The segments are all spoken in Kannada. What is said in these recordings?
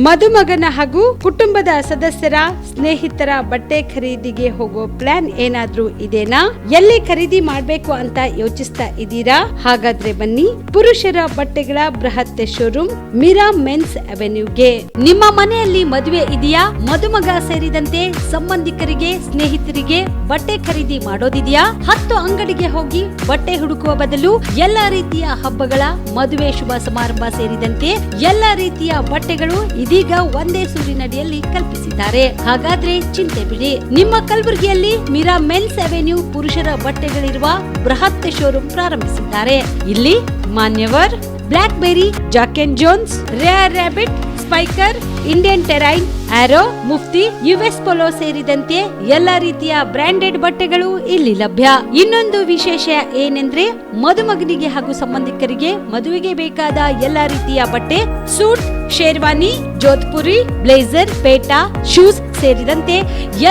ಮದುಮಗನ ಹಾಗೂ ಕುಟುಂಬದ ಸದಸ್ಯರ ಸ್ನೇಹಿತರ ಬಟ್ಟೆ ಖರೀದಿಗೆ ಹೋಗೋ ಪ್ಲಾನ್ ಏನಾದ್ರೂ ಇದೆನಾ? ಎಲ್ಲಿ ಖರೀದಿ ಮಾಡ್ಬೇಕು ಅಂತ ಯೋಚಿಸ್ತಾ ಇದ್ದೀರಾ? ಹಾಗಾದ್ರೆ ಬನ್ನಿ ಪುರುಷರ ಬಟ್ಟೆಗಳ ಬೃಹತ್ ಶೋರೂಮ್ ಮೀರಾ ಮೆನ್ಸ್ ಅವೆನ್ಯೂಗೆ. ನಿಮ್ಮ ಮನೆಯಲ್ಲಿ ಮದುವೆ ಇದೆಯಾ? ಮದುಮಗ ಸೇರಿದಂತೆ ಸಂಬಂಧಿಕರಿಗೆ ಸ್ನೇಹಿತರಿಗೆ ಬಟ್ಟೆ ಖರೀದಿ ಮಾಡೋದಿದೆಯಾ? 10 ಅಂಗಡಿಗೆ ಹೋಗಿ ಬಟ್ಟೆ ಹುಡುಕುವ ಬದಲು ಎಲ್ಲಾ ರೀತಿಯ ಹಬ್ಬಗಳ ಮದುವೆ ಶುಭ ಸಮಾರಂಭ ಸೇರಿದಂತೆ ಎಲ್ಲಾ ರೀತಿಯ ಬಟ್ಟೆಗಳು ಇದೀಗ ಒಂದೇ ಸೂರಿನಡಿಯಲ್ಲಿ ಕಲ್ಪಿಸಿದ್ದಾರೆ. ಹಾಗಾದ್ರೆ ಚಿಂತೆ ಬಿಡಿ, ನಿಮ್ಮ ಕಲಬುರಗಿಯಲ್ಲಿ ಮೀರಾ ಮೆನ್ಸ್ ಅವೆನ್ಯೂ ಪುರುಷರ ಬಟ್ಟೆಗಳಿರುವ ಬೃಹತ್ ಶೋರೂಮ್ ಪ್ರಾರಂಭಿಸಿದ್ದಾರೆ. ಇಲ್ಲಿ Manyavar, Blackberry, Jack and Jones, rare rabbit, Spykar, Indian terrain, arrow, Mufti, US polo ಸೇರಿದಂತೆ ಎಲ್ಲಾ ರೀತಿಯ ಬ್ರಾಂಡೆಡ್ ಬಟ್ಟೆಗಳು ಇಲ್ಲಿ ಲಭ್ಯ. ಇನ್ನೊಂದು ವಿಶೇಷ ಏನೆಂದ್ರೆ ಮದುಮಗನಿಗೆ ಹಾಗೂ ಸಂಬಂಧಿಕರಿಗೆ ಮದುವೆಗೆ ಬೇಕಾದ ಎಲ್ಲಾ ರೀತಿಯ ಬಟ್ಟೆ, ಸೂಟ್, ಶೇರ್ವಾನಿ, ಜೋಧ್ಪುರಿ, ಬ್ಲೇಸರ್, ಪೇಟಾ, ಶೂಸ್ ಸೇರಿದಂತೆ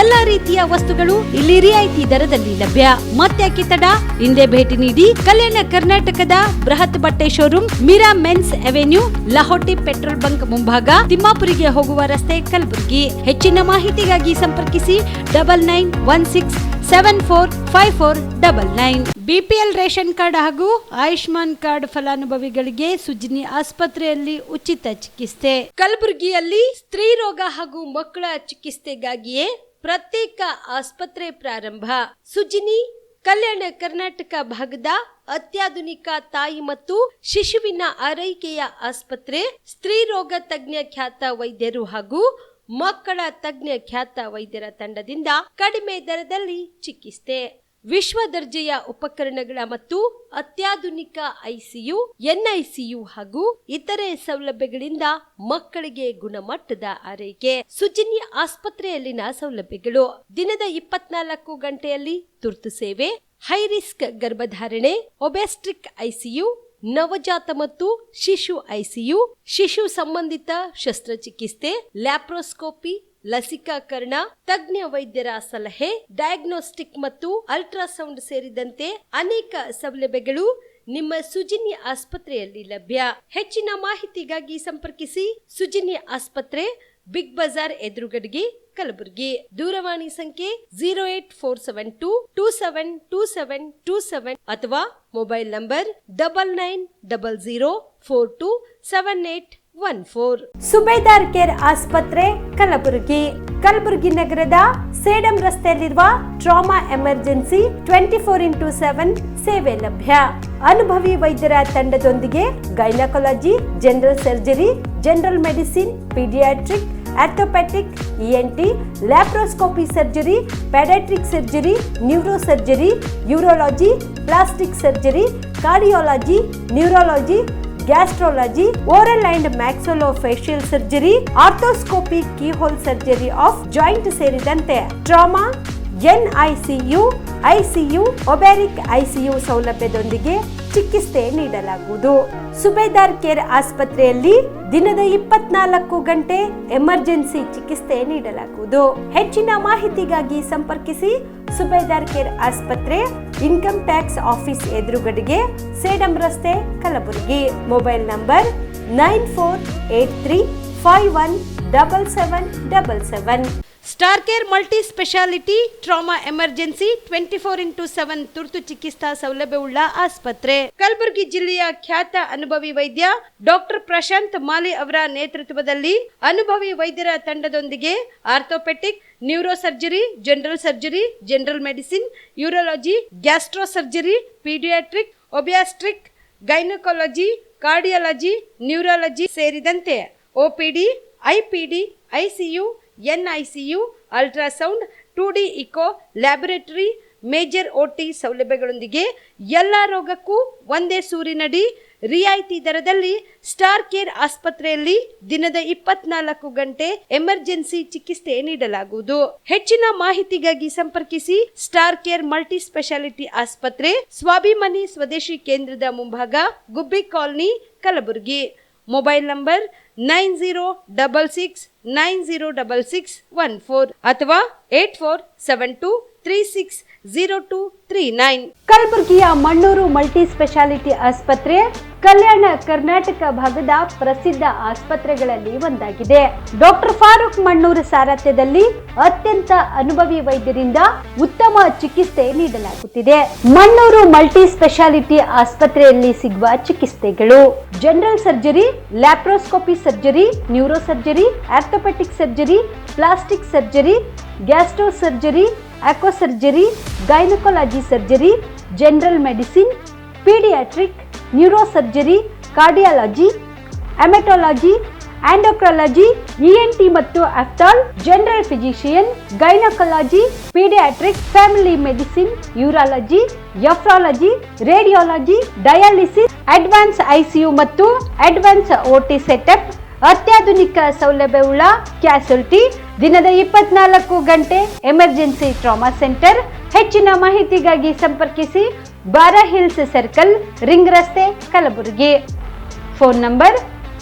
ಎಲ್ಲಾ ರೀತಿಯ ವಸ್ತುಗಳು ಇಲ್ಲಿ ರಿಯಾಯಿತಿ ದರದಲ್ಲಿ ಲಭ್ಯ. ಮತ್ತ್ಯಾಕೆ ತಡ, ಹಿಂದೆ ಭೇಟಿ ನೀಡಿ. ಕಲ್ಯಾಣ ಕರ್ನಾಟಕದ ಬೃಹತ್ ಬಟ್ಟೆ showroom Meera men's avenue, Lahoti petrol bunk ಮುಂಭಾಗ, ತಿಮ್ಮಾಪುರಿಗೆ ಹೋಗುವ ರಸ್ತೆ, ಕಲಬುರಗಿ. ಹೆಚ್ಚಿನ ಮಾಹಿತಿಗಾಗಿ ಸಂಪರ್ಕಿಸಿ 9916745499. ಬಿಪಿಎಲ್ ರೇಷನ್ ಕಾರ್ಡ್ ಹಾಗೂ ಆಯುಷ್ಮಾನ್ ಕಾರ್ಡ್ ಫಲಾನುಭವಿಗಳಿಗೆ ಸುಜ್ನಿ ಆಸ್ಪತ್ರೆಯಲ್ಲಿ ಉಚಿತ ಚಿಕಿತ್ಸೆ. ಕಲಬುರಗಿಯಲ್ಲಿ ಸ್ತ್ರೀ ರೋಗ ಹಾಗೂ ಮಕ್ಕಳ ಚಿಕಿತ್ಸೆಗಾಗಿಯೇ ಪ್ರತ್ಯೇಕ ಆಸ್ಪತ್ರೆ ಪ್ರಾರಂಭ. ಸುಜ್ನಿ ಕಲ್ಯಾಣ ಕರ್ನಾಟಕ ಭಾಗದ ಅತ್ಯಾಧುನಿಕ ತಾಯಿ ಮತ್ತು ಶಿಶುವಿನ ಆರೈಕೆಯ ಆಸ್ಪತ್ರೆ. ಸ್ತ್ರೀ ರೋಗ ತಜ್ಞ ಖ್ಯಾತ ವೈದ್ಯರು ಹಾಗೂ ಮಕ್ಕಳ ತಜ್ಞ ಖ್ಯಾತ ವೈದ್ಯರ ತಂಡದಿಂದ ಕಡಿಮೆ ದರದಲ್ಲಿ ಚಿಕಿತ್ಸೆ. ವಿಶ್ವ ದರ್ಜೆಯ ಉಪಕರಣಗಳ ಮತ್ತು ಅತ್ಯಾಧುನಿಕ ಐಸಿಯು, ಎನ್ಐಸಿಯು ಹಾಗೂ ಇತರೆ ಸೌಲಭ್ಯಗಳಿಂದ ಮಕ್ಕಳಿಗೆ ಗುಣಮಟ್ಟದ ಆರೈಕೆ. ಸುಜ್ನಿ ಆಸ್ಪತ್ರೆಯಲ್ಲಿನ ಸೌಲಭ್ಯಗಳು: ದಿನದ 24 ಗಂಟೆಯಲ್ಲಿ ತುರ್ತು ಸೇವೆ, ಹೈ ರಿಸ್ಕ್ ಗರ್ಭಧಾರಣೆ, ಒಬೆಸ್ಟ್ರಿಕ್ ಐಸಿಯು, ನವಜಾತ ಮತ್ತು ಶಿಶು ಐಸಿಯು, ಶಿಶು ಸಂಬಂಧಿತ ಶಸ್ತ್ರಚಿಕಿತ್ಸೆ, ಲ್ಯಾಪ್ರೋಸ್ಕೋಪಿ, ಲಸಿಕಾಕರಣ, ತಜ್ಞ ವೈದ್ಯರ ಸಲಹೆ, ಡಯಾಗ್ನೋಸ್ಟಿಕ್ ಮತ್ತು ಅಲ್ಟ್ರಾಸೌಂಡ್ ಸೇರಿದಂತೆ ಅನೇಕ ಸೌಲಭ್ಯಗಳು ನಿಮ್ಮ ಸುಜ್ನಿ ಆಸ್ಪತ್ರೆಯಲ್ಲಿ ಲಭ್ಯ. ಹೆಚ್ಚಿನ ಮಾಹಿತಿಗಾಗಿ ಸಂಪರ್ಕಿಸಿ ಸುಜ್ನಿ ಆಸ್ಪತ್ರೆ, ಬಿಗ್ ಬಜಾರ್ ಎದುರುಗಡೆಗೆ, ಕಲಬುರಗಿ. ದೂರವಾಣಿ ಸಂಖ್ಯೆ 08472272727 ಅಥವಾ ಮೊಬೈಲ್ ನಂಬರ್ 9900427814. ಸುಬೇದಾರ್ ಕೇರ್ ಆಸ್ಪತ್ರೆ, ಕಲಬುರಗಿ. ಕಲಬುರಗಿ ನಗರದ ಸೇಡಂ ರಸ್ತೆಯಲ್ಲಿರುವ ಟ್ರಾಮಾ ಎಮರ್ಜೆನ್ಸಿ 24x7 ಸೇವೆ ಲಭ್ಯ. ಅನುಭವಿ ವೈದ್ಯರ ತಂಡದೊಂದಿಗೆ gynaecology, general surgery, general medicine, paediatric, orthopaedic, ENT, laparoscopy surgery, paediatric surgery, neuro surgery, urology, plastic surgery, cardiology, neurology, gastrology, oral and maxillofacial surgery, arthroscopy, keyhole surgery of joint ಸೇರಿದಂತೆ trauma, NICU, ICU, obstetric ICU ಸೌಲಭ್ಯದೊಂದಿಗೆ ಚಿಕಿತ್ಸೆ ನೀಡಲಾಗುವುದು. ಸುಬೇದಾರ್ ಕೇರ್ ಆಸ್ಪತ್ರೆಯಲ್ಲಿ ದಿನದ 24 ಗಂಟೆ ಎಮರ್ಜೆನ್ಸಿ ಚಿಕಿತ್ಸೆ ನೀಡಲಾಗುವುದು. ಹೆಚ್ಚಿನ ಮಾಹಿತಿಗಾಗಿ ಸಂಪರ್ಕಿಸಿ ಸುಬೇದಾರ್ ಕೇರ್ ಆಸ್ಪತ್ರೆ, ಇನ್ಕಮ್ ಟ್ಯಾಕ್ಸ್ ಆಫೀಸ್ ಎದುರುಗಡೆಗೆ, ಸೇಡಂ ರಸ್ತೆ, Kalaburagi. Mobile number 9483517777. Star care multi speciality trauma emergency 24x7 ತುರ್ತು ಚಿಕಿತ್ಸಾ ಸೌಲಭ್ಯವುಳ್ಳ ಆಸ್ಪತ್ರೆ. ಕಲಬುರಗಿ ಜಿಲ್ಲೆಯ ಖ್ಯಾತ ಅನುಭವಿ ವೈದ್ಯ ಡಾಕ್ಟರ್ ಪ್ರಶಾಂತ್ ಮಾಲಿ ಅವರ ನೇತೃತ್ವದಲ್ಲಿ ಅನುಭವಿ ವೈದ್ಯರ ತಂಡದೊಂದಿಗೆ orthopaedic, neuro surgery, general surgery, general medicine, urology, gastro surgery, paediatric, obstetric, gynaecology, cardiology, neurology ಸೇರಿದಂತೆ OPD, IPD, ICU, NICU, ultrasound, 2D echo, laboratory, major OT ಸೌಲಭ್ಯಗಳೊಂದಿಗೆ ಎಲ್ಲ ರೋಗಕ್ಕೂ ಒಂದೇ ಸೂರಿನಡಿ ರಿಯಾಯಿತಿ ದರದಲ್ಲಿ ಸ್ಟಾರ್ ಕೇರ್ ಆಸ್ಪತ್ರೆಯಲ್ಲಿ ದಿನದ 24 ಗಂಟೆ ಎಮರ್ಜೆನ್ಸಿ ಚಿಕಿತ್ಸೆ ನೀಡಲಾಗುವುದು. ಹೆಚ್ಚಿನ ಮಾಹಿತಿಗಾಗಿ ಸಂಪರ್ಕಿಸಿ ಸ್ಟಾರ್ ಕೇರ್ ಮಲ್ಟಿ ಸ್ಪೆಷಾಲಿಟಿ ಆಸ್ಪತ್ರೆ, ಸ್ವಾಭಿಮಾನಿ ಸ್ವದೇಶಿ ಕೇಂದ್ರದ ಮುಂಭಾಗ, ಗುಬ್ಬಿ ಕಾಲನಿ, ಕಲಬುರಗಿ. ಮೊಬೈಲ್ ನಂಬರ್ 9066906614 ಅಥವಾ 8472 97360239. ಕಲಬುರಗಿಯ ಮಣ್ಣೂರು ಮಲ್ಟಿ ಸ್ಪೆಷಾಲಿಟಿ ಆಸ್ಪತ್ರೆ ಕಲ್ಯಾಣ ಕರ್ನಾಟಕ ಭಾಗದ ಪ್ರಸಿದ್ಧ ಆಸ್ಪತ್ರೆಗಳಲ್ಲಿ ಒಂದಾಗಿದೆ. ಡಾಕ್ಟರ್ ಫಾರೂಕ್ ಮಣ್ಣೂರು ಸಾರಥ್ಯದಲ್ಲಿ ಅತ್ಯಂತ ಅನುಭವಿ ವೈದ್ಯರಿಂದ ಉತ್ತಮ ಚಿಕಿತ್ಸೆ ನೀಡಲಾಗುತ್ತಿದೆ. ಮಣ್ಣೂರು ಮಲ್ಟಿ ಸ್ಪೆಷಾಲಿಟಿ ಆಸ್ಪತ್ರೆಯಲ್ಲಿ ಸಿಗುವ ಚಿಕಿತ್ಸೆಗಳು: general surgery, laparoscopy surgery, neuro surgery, orthopaedic surgery, plastic surgery, gastro surgery, aqua surgery, gynaecology surgery, general medicine, paediatric, neuro surgery, cardiology, haematology, endocrinology, ENT ಮತ್ತು ophthal, general physician, gynaecology, paediatric, family medicine, urology, nephrology, radiology, dialysis, advance ICU ಮತ್ತು ಅಡ್ವಾನ್ಸ್ ಓಟಿ ಸೆಟಪ್, ಅತ್ಯಾಧುನಿಕ ಸೌಲಭ್ಯವುಳ್ಳ ಕ್ಯಾಸುಲಿಟಿ, ದಿನದ 24 ಗಂಟೆ ಎಮರ್ಜೆನ್ಸಿ ಟ್ರಾಮಾ ಸೆಂಟರ್. ಹೆಚ್ಚಿನ ಮಾಹಿತಿಗಾಗಿ ಸಂಪರ್ಕಿಸಿ ಬಾರಾ ಹಿಲ್ಸ್ ಸರ್ಕಲ್, ರಿಂಗ್ ರಸ್ತೆ, ಕಲಬುರಗಿ. Phone number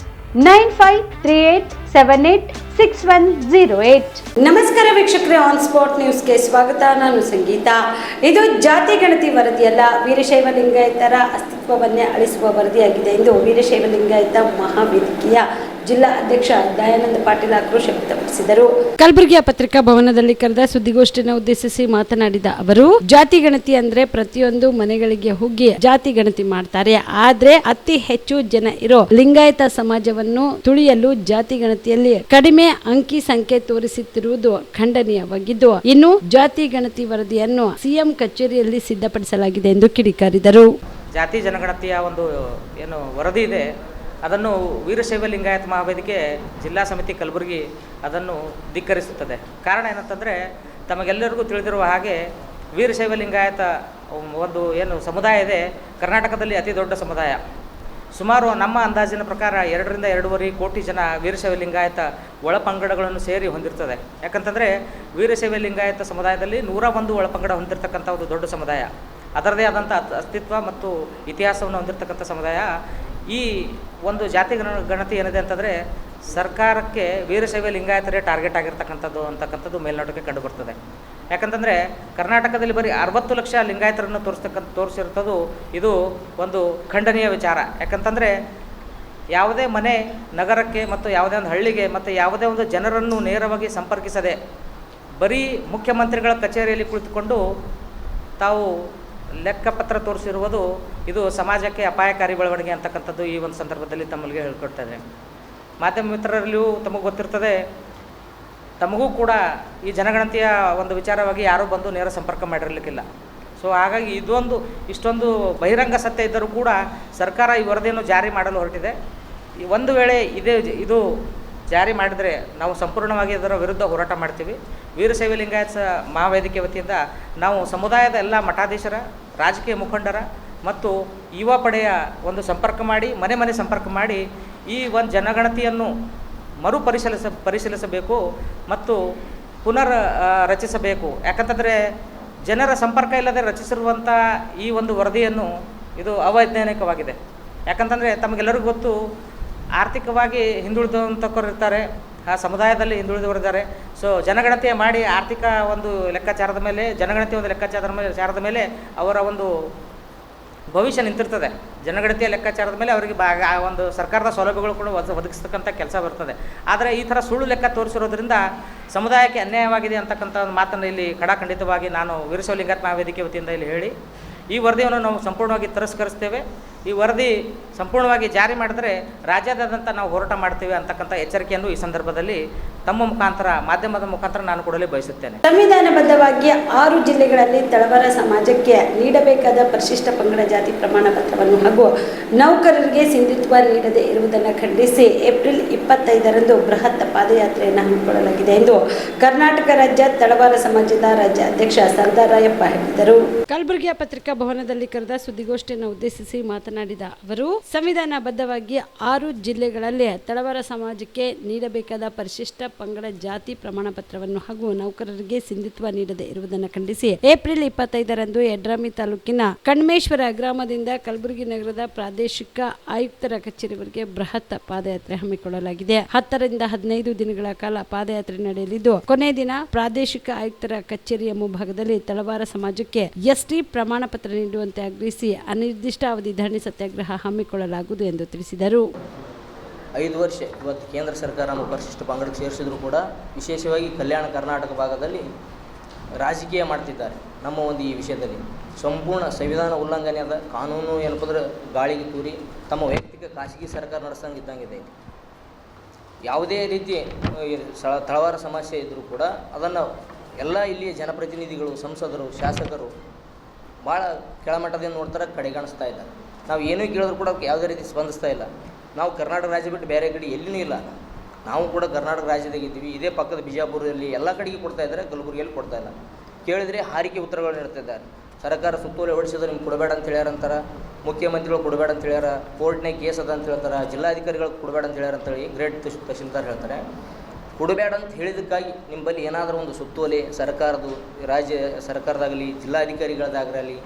9538786108. ನಮಸ್ಕಾರ ವೀಕ್ಷಕರೇ, ಆನ್ ಸ್ಪಾಟ್ ನ್ಯೂಸ್ಗೆ ಸ್ವಾಗತ. ನಾನು ಸಂಗೀತ. ಇದು ಜಾತಿ ಗಣತಿ ವರದಿಯಲ್ಲ, ವೀರಶೈವ ಲಿಂಗಾಯತರ ಅಸ್ತಿತ್ವವನ್ನೇ ಅಳಿಸುವ ವರದಿಯಾಗಿದೆ ಎಂದು ವೀರಶೈವ ಲಿಂಗಾಯತ ಮಹಾವೇದಿಕೆಯ ಜಿಲ್ಲಾ ಅಧ್ಯಕ್ಷ ದಯಾನಂದ ಪಾಟೀಲ್ ಆಕ್ರೋಶ ವ್ಯಕ್ತಪಡಿಸಿದರು. ಕಲಬುರಗಿಯ ಪತ್ರಿಕಾ ಭವನದಲ್ಲಿ ಕರೆದ ಸುದ್ದಿಗೋಷ್ಠಿಯನ್ನು ಉದ್ದೇಶಿಸಿ ಮಾತನಾಡಿದ ಅವರು, ಜಾತಿ ಗಣತಿ ಅಂದ್ರೆ ಪ್ರತಿಯೊಂದು ಮನೆಗಳಿಗೆ ಹೋಗಿ ಜಾತಿ ಗಣತಿ ಮಾಡ್ತಾರೆ. ಆದ್ರೆ ಅತಿ ಹೆಚ್ಚು ಜನ ಇರೋ ಲಿಂಗಾಯತ ಸಮಾಜವನ್ನು ತುಳಿಯಲು ಜಾತಿ ಗಣತಿಯಲ್ಲಿ ಕಡಿಮೆ ಅಂಕಿ ಸಂಖ್ಯೆ ತೋರಿಸುತ್ತಿರುವುದು ಖಂಡನೀಯವಾಗಿದ್ದು, ಇನ್ನು ಜಾತಿ ಗಣತಿ ವರದಿಯನ್ನು ಸಿಎಂ ಕಚೇರಿಯಲ್ಲಿ ಸಿದ್ಧಪಡಿಸಲಾಗಿದೆ ಎಂದು ಕಿಡಿಕಾರಿದರು. ಜಾತಿ ಜನಗಣತಿಯ ಒಂದು ಏನು ವರದಿ ಇದೆ, ಅದನ್ನು ವೀರಶೈವ ಲಿಂಗಾಯತ ಮಹಾವೇದಿಕೆ ಜಿಲ್ಲಾ ಸಮಿತಿ ಕಲಬುರಗಿ ಅದನ್ನು ಧಿಕ್ಕರಿಸುತ್ತದೆ. ಕಾರಣ ಏನಂತಂದರೆ, ತಮಗೆಲ್ಲರಿಗೂ ತಿಳಿದಿರುವ ಹಾಗೆ ವೀರಶೈವ ಲಿಂಗಾಯತ ಒಂದು ಏನು ಸಮುದಾಯ ಇದೆ, ಕರ್ನಾಟಕದಲ್ಲಿ ಅತಿ ದೊಡ್ಡ ಸಮುದಾಯ. ಸುಮಾರು ನಮ್ಮ ಅಂದಾಜಿನ ಪ್ರಕಾರ 2 ರಿಂದ 2.5 ಕೋಟಿ ಜನ ವೀರಶೈವ ಲಿಂಗಾಯತ ಒಳಪಂಗಡಗಳನ್ನು ಸೇರಿ ಹೊಂದಿರ್ತದೆ. ಯಾಕಂತಂದರೆ ವೀರಶೈವ ಲಿಂಗಾಯತ ಸಮುದಾಯದಲ್ಲಿ 101 ಒಳಪಂಗಡ ಹೊಂದಿರತಕ್ಕಂಥ ಒಂದು ದೊಡ್ಡ ಸಮುದಾಯ, ಅದರದೇ ಆದಂಥ ಅಸ್ತಿತ್ವ ಮತ್ತು ಇತಿಹಾಸವನ್ನು ಹೊಂದಿರತಕ್ಕಂಥ ಸಮುದಾಯ. ಈ ಒಂದು ಜಾತಿ ಗಣತಿ ಏನಿದೆ ಅಂತಂದರೆ, ಸರ್ಕಾರಕ್ಕೆ ವೀರಶೈವ ಲಿಂಗಾಯತರೇ ಟಾರ್ಗೆಟ್ ಅಂತಕ್ಕಂಥದ್ದು ಮೇಲ್ನೋಟಕ್ಕೆ ಕಂಡುಬರ್ತದೆ. ಯಾಕಂತಂದರೆ ಕರ್ನಾಟಕದಲ್ಲಿ ಬರೀ 60 ಲಕ್ಷ ಲಿಂಗಾಯತರನ್ನು ತೋರಿಸಿರ್ತದ್ದು ಇದು ಒಂದು ಖಂಡನೀಯ ವಿಚಾರ. ಯಾಕಂತಂದರೆ ಯಾವುದೇ ಮನೆ ನಗರಕ್ಕೆ ಮತ್ತು ಯಾವುದೇ ಒಂದು ಹಳ್ಳಿಗೆ ಮತ್ತು ಯಾವುದೇ ಒಂದು ಜನರನ್ನು ನೇರವಾಗಿ ಸಂಪರ್ಕಿಸದೆ ಬರೀ ಮುಖ್ಯಮಂತ್ರಿಗಳ ಕಚೇರಿಯಲ್ಲಿ ಕುಳಿತುಕೊಂಡು ತಾವು ಲೆಕ್ಕಪತ್ರ ತೋರಿಸಿರುವುದು ಇದು ಸಮಾಜಕ್ಕೆ ಅಪಾಯಕಾರಿ ಬೆಳವಣಿಗೆ ಅಂತಕ್ಕಂಥದ್ದು ಈ ಒಂದು ಸಂದರ್ಭದಲ್ಲಿ ತಮ್ಮಲ್ಲಿಗೆ ಹೇಳ್ಕೊಡ್ತದೆ. ಮಾಧ್ಯಮ ಮಿತ್ರರಲ್ಲಿಯೂ ತಮಗೆ ಗೊತ್ತಿರ್ತದೆ, ತಮಗೂ ಕೂಡ ಈ ಜನಗಣತಿಯ ಒಂದು ವಿಚಾರವಾಗಿ ಯಾರೂ ಬಂದು ನೇರ ಸಂಪರ್ಕ ಮಾಡಿರಲಿಕ್ಕಿಲ್ಲ. ಸೊ ಹಾಗಾಗಿ ಇಷ್ಟೊಂದು ಬಹಿರಂಗ ಸತ್ಯ ಇದ್ದರೂ ಕೂಡ ಸರ್ಕಾರ ಈ ವರದಿಯನ್ನು ಜಾರಿ ಮಾಡಲು ಹೊರಟಿದೆ. ಒಂದು ವೇಳೆ ಇದು ಜಾರಿ ಮಾಡಿದರೆ ನಾವು ಸಂಪೂರ್ಣವಾಗಿ ಅದರ ವಿರುದ್ಧ ಹೋರಾಟ ಮಾಡ್ತೀವಿ. ವೀರಶೈವ ಲಿಂಗಾಯತ ಮಹಾವೇದಿಕೆ ವತಿಯಿಂದ ನಾವು ಸಮುದಾಯದ ಎಲ್ಲ ಮಠಾಧೀಶರ, ರಾಜಕೀಯ ಮುಖಂಡರ ಮತ್ತು ಯುವ ಪಡೆಯ ಒಂದು ಸಂಪರ್ಕ ಮಾಡಿ, ಮನೆ ಸಂಪರ್ಕ ಮಾಡಿ ಈ ಒಂದು ಜನಗಣತಿಯನ್ನು ಪರಿಶೀಲಿಸಬೇಕು ಮತ್ತು ರಚಿಸಬೇಕು. ಯಾಕಂತಂದರೆ ಜನರ ಸಂಪರ್ಕ ಇಲ್ಲದೆ ರಚಿಸಿರುವಂಥ ಈ ಒಂದು ವರದಿಯನ್ನು ಇದು ಅವೈಜ್ಞಾನಿಕವಾಗಿದೆ. ಯಾಕಂತಂದರೆ ತಮಗೆಲ್ಲರಿಗೂ ಗೊತ್ತು, ಆರ್ಥಿಕವಾಗಿ ಹಿಂದುಳಿದಂಥವ್ರು ಇರ್ತಾರೆ, ಆ ಸಮುದಾಯದಲ್ಲಿ ಹಿಂದುಳಿದವರಿದ್ದಾರೆ. ಸೊ ಜನಗಣತಿ ಮಾಡಿ ಆರ್ಥಿಕ ಒಂದು ಲೆಕ್ಕಾಚಾರದ ಮೇಲೆ, ಜನಗಣತಿ ಒಂದು ಲೆಕ್ಕಾಚಾರದ ಮೇಲೆ ಅವರ ಒಂದು ಭವಿಷ್ಯ ನಿಂತಿರ್ತದೆ. ಜನಗಣತಿಯ ಲೆಕ್ಕಾಚಾರದ ಮೇಲೆ ಅವರಿಗೆ ಒಂದು ಸರ್ಕಾರದ ಸೌಲಭ್ಯಗಳು ಕೂಡ ಒದಗಿಸ್ತಕ್ಕಂಥ ಕೆಲಸ ಬರ್ತದೆ. ಆದರೆ ಈ ಥರ ಸುಳ್ಳು ಲೆಕ್ಕ ತೋರಿಸಿರೋದ್ರಿಂದ ಸಮುದಾಯಕ್ಕೆ ಅನ್ಯಾಯವಾಗಿದೆ ಅಂತಕ್ಕಂಥ ಒಂದು ಮಾತನ್ನು ಇಲ್ಲಿ ಖಡಾಖಂಡಿತವಾಗಿ ನಾನು ವೀರಶೈವ ಲಿಂಗಾಯತ ಮಹಾವೇದಿಕೆ ವತಿಯಿಂದ ಇಲ್ಲಿ ಹೇಳಿ, ಈ ವರದಿಯನ್ನು ನಾವು ಸಂಪೂರ್ಣವಾಗಿ ತಿರಸ್ಕರಿಸ್ತೇವೆ. ಈ ವರದಿ ಸಂಪೂರ್ಣವಾಗಿ ಜಾರಿ ಮಾಡಿದರೆ ರಾಜ್ಯಾದ್ಯಂತ ನಾವು ಹೋರಾಟ ಮಾಡ್ತೇವೆ ಅಂತಕ್ಕಂಥ ಎಚ್ಚರಿಕೆಯನ್ನು ಈ ಸಂದರ್ಭದಲ್ಲಿ ತಮ್ಮ ಮುಖಾಂತರ, ಮಾಧ್ಯಮದ ಮುಖಾಂತರ ನಾನು ಕೊಡಲು ಬಯಸುತ್ತೇನೆ. ಸಂವಿಧಾನಬದ್ಧವಾಗಿ 6 ಜಿಲ್ಲೆಗಳಲ್ಲಿ ತಳವಾರ ಸಮಾಜಕ್ಕೆ ನೀಡಬೇಕಾದ ಪರಿಶಿಷ್ಟ ಪಂಗಡ ಜಾತಿ ಪ್ರಮಾಣ ಪತ್ರವನ್ನು ಹಾಗೂ ನೌಕರರಿಗೆ ಸಿಂಧುತ್ವ ನೀಡದೇ ಇರುವುದನ್ನು ಖಂಡಿಸಿ ಏಪ್ರಿಲ್ 25ರಂದು ಬೃಹತ್ ಪಾದಯಾತ್ರೆಯನ್ನು ಹಮ್ಮಿಕೊಳ್ಳಲಾಗಿದೆ ಎಂದು ಕರ್ನಾಟಕ ರಾಜ್ಯ ತಳವಾರ ಸಮಾಜದ ರಾಜ್ಯ ಅಧ್ಯಕ್ಷ ಸರ್ದಾರಯ್ಯಪ್ಪ ಹೇಳಿದರು. ಕಲಬುರಗಿಯ ಪತ್ರಿಕಾ ಭವನದಲ್ಲಿ ಕರೆದ ಸುದ್ದಿಗೋಷ್ಠಿಯನ್ನು ಉದ್ದೇಶಿಸಿ ಮಾತನಾಡಿದ ಅವರು, ಸಂವಿಧಾನಬದ್ಧವಾಗಿ 6 ಜಿಲ್ಲೆಗಳಲ್ಲಿ ತಳವಾರ ಸಮಾಜಕ್ಕೆ ನೀಡಬೇಕಾದ ಪರಿಶಿಷ್ಟ ಪಂಗಡ ಜಾತಿ ಪ್ರಮಾಣ ಪತ್ರವನ್ನು ಹಾಗೂ ನೌಕರರಿಗೆ ಸಿಂಧುತ್ವ ನೀಡದೇ ಇರುವುದನ್ನು ಖಂಡಿಸಿ ಏಪ್ರಿಲ್ 25ರಂದು ಯಡ್ರಾಮಿ ತಾಲೂಕಿನ ಕಣ್ಮೇಶ್ವರ ಗ್ರಾಮದಿಂದ ಕಲಬುರಗಿ ನಗರದ ಪ್ರಾದೇಶಿಕ ಆಯುಕ್ತರ ಕಚೇರಿವರೆಗೆ ಬೃಹತ್ ಪಾದಯಾತ್ರೆ ಹಮ್ಮಿಕೊಳ್ಳಲಾಗಿದೆ. 10ರಿಂದ 15 ದಿನಗಳ ಕಾಲ ಪಾದಯಾತ್ರೆ ನಡೆಯಲಿದ್ದು, ಕೊನೆ ದಿನ ಪ್ರಾದೇಶಿಕ ಆಯುಕ್ತರ ಕಚೇರಿಯ ಮುಂಭಾಗದಲ್ಲಿ ತಳವಾರ ಸಮಾಜಕ್ಕೆ ಎಸ್ಟಿ ಪ್ರಮಾಣ ಪತ್ರ ನೀಡುವಂತೆ ಆಗ್ರಹಿಸಿ ಅನಿರ್ದಿಷ್ಟಾವಧಿ ಧರಣಿ ಸತ್ಯಾಗ್ರಹ ಹಮ್ಮಿಕೊಳ್ಳಲಾಗುವುದು ಎಂದು ತಿಳಿಸಿದರು. 5 ವರ್ಷ ಇವತ್ತು ಕೇಂದ್ರ ಸರ್ಕಾರ ನಮ್ಮ ಪರಿಶಿಷ್ಟ ಪಂಗಡಕ್ಕೆ ಸೇರಿಸಿದ್ರು ಕೂಡ ವಿಶೇಷವಾಗಿ ಕಲ್ಯಾಣ ಕರ್ನಾಟಕ ಭಾಗದಲ್ಲಿ ರಾಜಕೀಯ ಮಾಡ್ತಿದ್ದಾರೆ. ನಮ್ಮ ಒಂದು ಈ ವಿಷಯದಲ್ಲಿ ಸಂಪೂರ್ಣ ಸಂವಿಧಾನ ಉಲ್ಲಂಘನೆ ಆದ ಕಾನೂನು ಏನಪ್ಪಂದ್ರೆ ಗಾಳಿಗೆ ತೂರಿ ತಮ್ಮ ವೈಯಕ್ತಿಕ ಖಾಸಗಿ ಸರ್ಕಾರ ನಡೆಸಂಗೆ ಇದ್ದಂಗಿದೆ. ಯಾವುದೇ ರೀತಿ ತಳವಾರ ಸಮಸ್ಯೆ ಇದ್ದರೂ ಕೂಡ ಅದನ್ನು ಎಲ್ಲ ಇಲ್ಲಿಯ ಜನಪ್ರತಿನಿಧಿಗಳು, ಸಂಸದರು, ಶಾಸಕರು ಭಾಳ ಕೆಳಮಟ್ಟದಿಂದ ನೋಡ್ತಾರೆ, ಕಡೆಗಣಿಸ್ತಾ ಇದ್ದಾರೆ. ನಾವು ಏನೂ ಕೇಳಿದ್ರು ಕೂಡ ಯಾವುದೇ ರೀತಿ ಸ್ಪಂದಿಸ್ತಾ ಇಲ್ಲ. ನಾವು ಕರ್ನಾಟಕ ರಾಜ್ಯ ಬಿಟ್ಟು ಬೇರೆ ಕಡೆ ಎಲ್ಲಿಯೂ ಇಲ್ಲ. ನಾವು ಕೂಡ ಕರ್ನಾಟಕ ರಾಜ್ಯದಾಗಿದ್ದೀವಿ. ಇದೇ ಪಕ್ಕದ ಬಿಜಾಪುರದಲ್ಲಿ ಎಲ್ಲ ಕಡೆಗೆ ಕೊಡ್ತಾ ಇದ್ದಾರೆ, ಕಲಬುರಗಿಯಲ್ಲಿ ಕೊಡ್ತಾ ಇಲ್ಲ. ಕೇಳಿದರೆ ಹಾರಿಕೆ ಉತ್ತರಗಳು ನೀಡ್ತಿದ್ದಾರೆ. ಸರ್ಕಾರ ಸುತ್ತೋಲೆ ಹೊಡಿಸಿದ್ರೆ ನಿಮ್ಗೆ ಕೊಡಬೇಡ ಅಂತ ಹೇಳ್ಯಾರಂತಾರೆ, ಮುಖ್ಯಮಂತ್ರಿಗಳು ಕೊಡಬೇಡ ಅಂತ ಹೇಳ್ಯಾರ, ಕೋರ್ಟ್ನಾಗ ಕೇಸ್ ಅದ ಅಂತ ಹೇಳ್ತಾರೆ, ಜಿಲ್ಲಾಧಿಕಾರಿಗಳು ಕೊಡಬೇಡ ಅಂತ ಹೇಳ್ಯಾರ ಅಂತೇಳಿ ಗ್ರೇಟ್ ತಹಶೀಲ್ದಾರ್ ಹೇಳ್ತಾರೆ. ಕೊಡಬೇಡ ಅಂತ ಹೇಳಿದ್ದಕ್ಕಾಗಿ ನಿಮ್ಮಲ್ಲಿ ಏನಾದರೂ ಒಂದು ಸುತ್ತೋಲೆ ಸರ್ಕಾರದ್ದು, ರಾಜ್ಯ ಸರ್ಕಾರದಾಗಲಿ ಜಿಲ್ಲಾಧಿಕಾರಿಗಳದಾಗಲಿ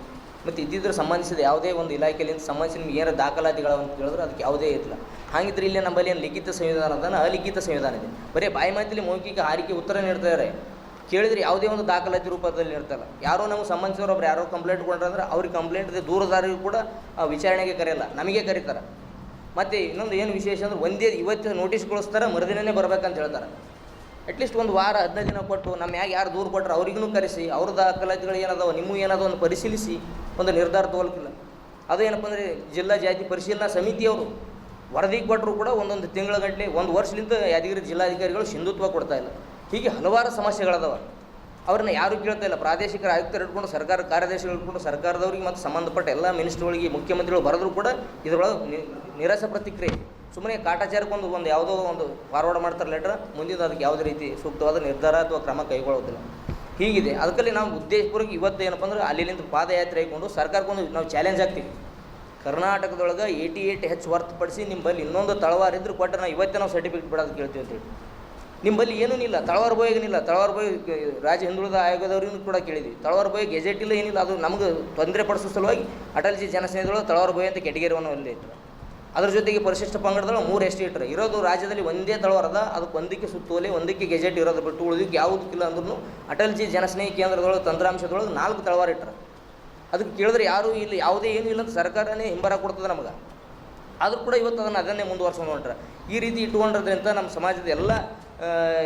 ಮತ್ತು ಇದ್ದಿದ್ರೆ ಸಂಬಂಧಿಸಿದ ಯಾವುದೇ ಒಂದು ಇಲಾಖೆಯಿಂದ ಸಂಬಂಧಿಸಿ ನಿಮ್ಗೆ ಏನಾರು ದಾಖಲಾತಿಗಳು ಅಂತ ಹೇಳಿದ್ರೆ ಅದಕ್ಕೆ ಯಾವುದೇ ಇಲ್ಲ. ಹಾಗಿದ್ರೆ ಇಲ್ಲಿ ನಮ್ಮಲ್ಲಿ ಏನು ಲಿಖಿತ ಸಂವಿಧಾನ ಅದನ್ನು ಅಲಿಖಿತ ಸಂವಿಧಾನ ಇದೆ. ಬರೀ ಬಾಯಿ ಮಾತಿಲಿ ಮೌಖಿಕ ಹಾರಿಕೆ ಉತ್ತರ ನೀಡ್ತಾರೆ. ಕೇಳಿದರೆ ಯಾವುದೇ ಒಂದು ದಾಖಲಾತಿ ರೂಪದಲ್ಲಿ ನೀಡ್ತಾಯಿಲ್ಲ. ಯಾರೋ ನಮಗೆ ಸಂಬಂಧಿಸಿದವರು ಒಬ್ರು ಯಾರೋ ಕಂಪ್ಲೇಂಟ್ ಕೊಟ್ಟರೆ ಅವ್ರಿಗೆ ಕಂಪ್ಲೇಂಟ್ ದೂರದಾರಿಗೂ ಕೂಡ ವಿಚಾರಣೆಗೆ ಕರೆಯಲ್ಲ, ನಮಗೆ ಕರೀತಾರೆ. ಮತ್ತು ಇನ್ನೊಂದು ಏನು ವಿಶೇಷ ಅಂದ್ರೆ ಒಂದೇ ಇವತ್ತು ನೋಟಿಸ್ ಕಳಿಸ್ತಾರೆ, ಮರುದಿನನೇ ಬರ್ಬೇಕಂತ ಹೇಳ್ತಾರೆ. ಅಟ್ಲೀಸ್ಟ್ ಒಂದು ವಾರ 15 ದಿನ ಕೊಟ್ಟು ನಮ್ಮ ಯಾರು ದೂರು ಕೊಟ್ಟರೆ ಅವ್ರಿಗೂ ಕರೆಸಿ ಅವ್ರ ದಾಖಲಾತಿಗಳು ಏನದಾವ ನಿಮಗೂ ಏನದೋ ಒಂದು ಪರಿಶೀಲಿಸಿ ಒಂದು ನಿರ್ಧಾರ ತಗೊಳ್ಕಿಲ್ಲ. ಅದು ಏನಪ್ಪ ಅಂದರೆ ಜಿಲ್ಲಾ ಜಾತಿ ಪರಿಶೀಲನಾ ಸಮಿತಿಯವರು ವರದಿ ಕೊಟ್ಟರು ಕೂಡ ಒಂದೊಂದು ತಿಂಗಳ ಗಂಟೆ 1 ವರ್ಷದಿಂದ ಯಾದಗಿರಿ ಜಿಲ್ಲಾಧಿಕಾರಿಗಳು ಸಿಂಧುತ್ವ ಕೊಡ್ತಾಯಿಲ್ಲ. ಹೀಗೆ ಹಲವಾರು ಸಮಸ್ಯೆಗಳದಾವ. ಅವ್ರನ್ನ ಯಾರೂ ಕೇಳ್ತಾ ಇಲ್ಲ. ಪ್ರಾದೇಶಿಕ ಆಯುಕ್ತರು ಇಟ್ಕೊಂಡು ಸರ್ಕಾರ ಕಾರ್ಯದರ್ಶಿಗಳು ಇಟ್ಕೊಂಡು ಸರ್ಕಾರದವ್ರಿಗೆ ಮತ್ತು ಸಂಬಂಧಪಟ್ಟ ಎಲ್ಲ ಮಿನಿಸ್ಟ್ರುಗಳಿಗೆ ಮುಖ್ಯಮಂತ್ರಿಗಳು ಬರೆದ್ರು ಕೂಡ ಇದರೊಳಗೆ ನಿರಾಸ ಪ್ರತಿಕ್ರಿಯೆ. ಸುಮ್ಮನೆ ಕಾಟಾಚಾರಕ್ಕೊಂದು ಯಾವುದೋ ಒಂದು ಫಾರ್ವರ್ಡ್ ಮಾಡ್ತಾರೆ ಲೆಟ್ರ್, ಮುಂದಿನ ಅದಕ್ಕೆ ಯಾವುದೇ ರೀತಿ ಸೂಕ್ತವಾದ ನಿರ್ಧಾರ ಅಥವಾ ಕ್ರಮ ಕೈಗೊಳ್ಳೋದಿಲ್ಲ. ಹೀಗಿದೆ. ಅದಕ್ಕಲ್ಲಿ ನಾವು ಉದ್ದೇಶಪೂರ್ವಕ ಇವತ್ತು ಏನಪ್ಪ ಅಂದ್ರೆ ಅಲ್ಲಿಂದ ಪಾದಯಾತ್ರೆ ಹಾಕೊಂಡು ಸರ್ಕಾರಕ್ಕೊಂದು ನಾವು ಚಾಲೆಂಜ್ ಆಗ್ತೀವಿ. ಕರ್ನಾಟಕದೊಳಗೆ 88H ಹೊರತುಪಡಿಸಿ ನಿಮ್ಮಲ್ಲಿ ಇನ್ನೊಂದು ತಳವಾರ ಇದ್ರೂ ಕೊಟ್ಟರೆ ನಾವು ಇವತ್ತೇ ನಾವು ಸರ್ಟಿಫಿಕೇಟ್ ಬಿಡೋದು ಕೇಳ್ತೀವಿ ಅಂತೇಳಿ. ನಿಮ್ಮಲ್ಲಿ ಏನೂ ಇಲ್ಲ, ತಳವಾರ ಬೋಯಿಗೇನಿಲ್ಲ. ತಳವಾರ ಬೋಯಿ ರಾಜ್ಯ ಹಿಂದುಳಿದ ಆಯೋಗದವ್ರಿಗೂ ಕೂಡ ಕೇಳಿದ್ವಿ. ತಳವಾರ ಬೋಯಿ ಗೆಜೆಟ್ ಇಲ್ಲ, ಏನಿಲ್ಲ. ಅದು ನಮಗೆ ತೊಂದರೆ ಪಡಿಸೋ ಸಲುವಾಗಿ ಅಟಲ್ಜಿ ಜನಸ್ನೇಹಿತಗಳು ತಳವಾರ ಬೋಯಿ ಅಂತ ಕೆಟಗರಿಯನ್ನು ಅಲ್ಲಿ ಇಟ್ಟರು. ಅದ್ರ ಜೊತೆಗೆ ಪರಿಶಿಷ್ಟ ಪಂಗಡದೊಳಗೆ 3 ಎಸ್ ಟಿ ಇಟ್ಟರು. ಇರೋದು ರಾಜ್ಯದಲ್ಲಿ ಒಂದೇ ತಳವಾರದ, ಅದಕ್ಕೆ ಒಂದಕ್ಕೆ ಸುತ್ತೋಲೆ, ಒಂದಕ್ಕೆ ಗೆಜೆಟ್ ಇರೋದು ಬಿಟ್ಟು ಉಳಿದಕ್ಕೆ ಯಾವುದಕ್ಕಿಲ್ಲ ಅಂದ್ರೂ ಅಟಲ್ಜಿ ಜನಸ್ನೇಹಿ ಕೇಂದ್ರದೊಳಗೆ ತಂತ್ರಾಂಶದೊಳಗೆ 4 ತಳವಾರ ಇಟ್ಟರು. ಅದಕ್ಕೆ ಕೇಳಿದ್ರೆ ಯಾರೂ ಇಲ್ಲಿ ಯಾವುದೇ ಏನೂ ಇಲ್ಲ ಅಂತ ಸರ್ಕಾರನೇ ಹಿಂಬರ ಕೊಡ್ತದೆ ನಮಗೆ. ಆದರೂ ಕೂಡ ಇವತ್ತು ಅದನ್ನೇ ಮುಂದುವರ್ಸ್ಕೊಂಡು ಹೊಂಟ್ರೆ. ಈ ರೀತಿ ಇಟ್ಕೊಂಡಿರೋದ್ರಿಂದ ನಮ್ಮ ಸಮಾಜದ ಎಲ್ಲ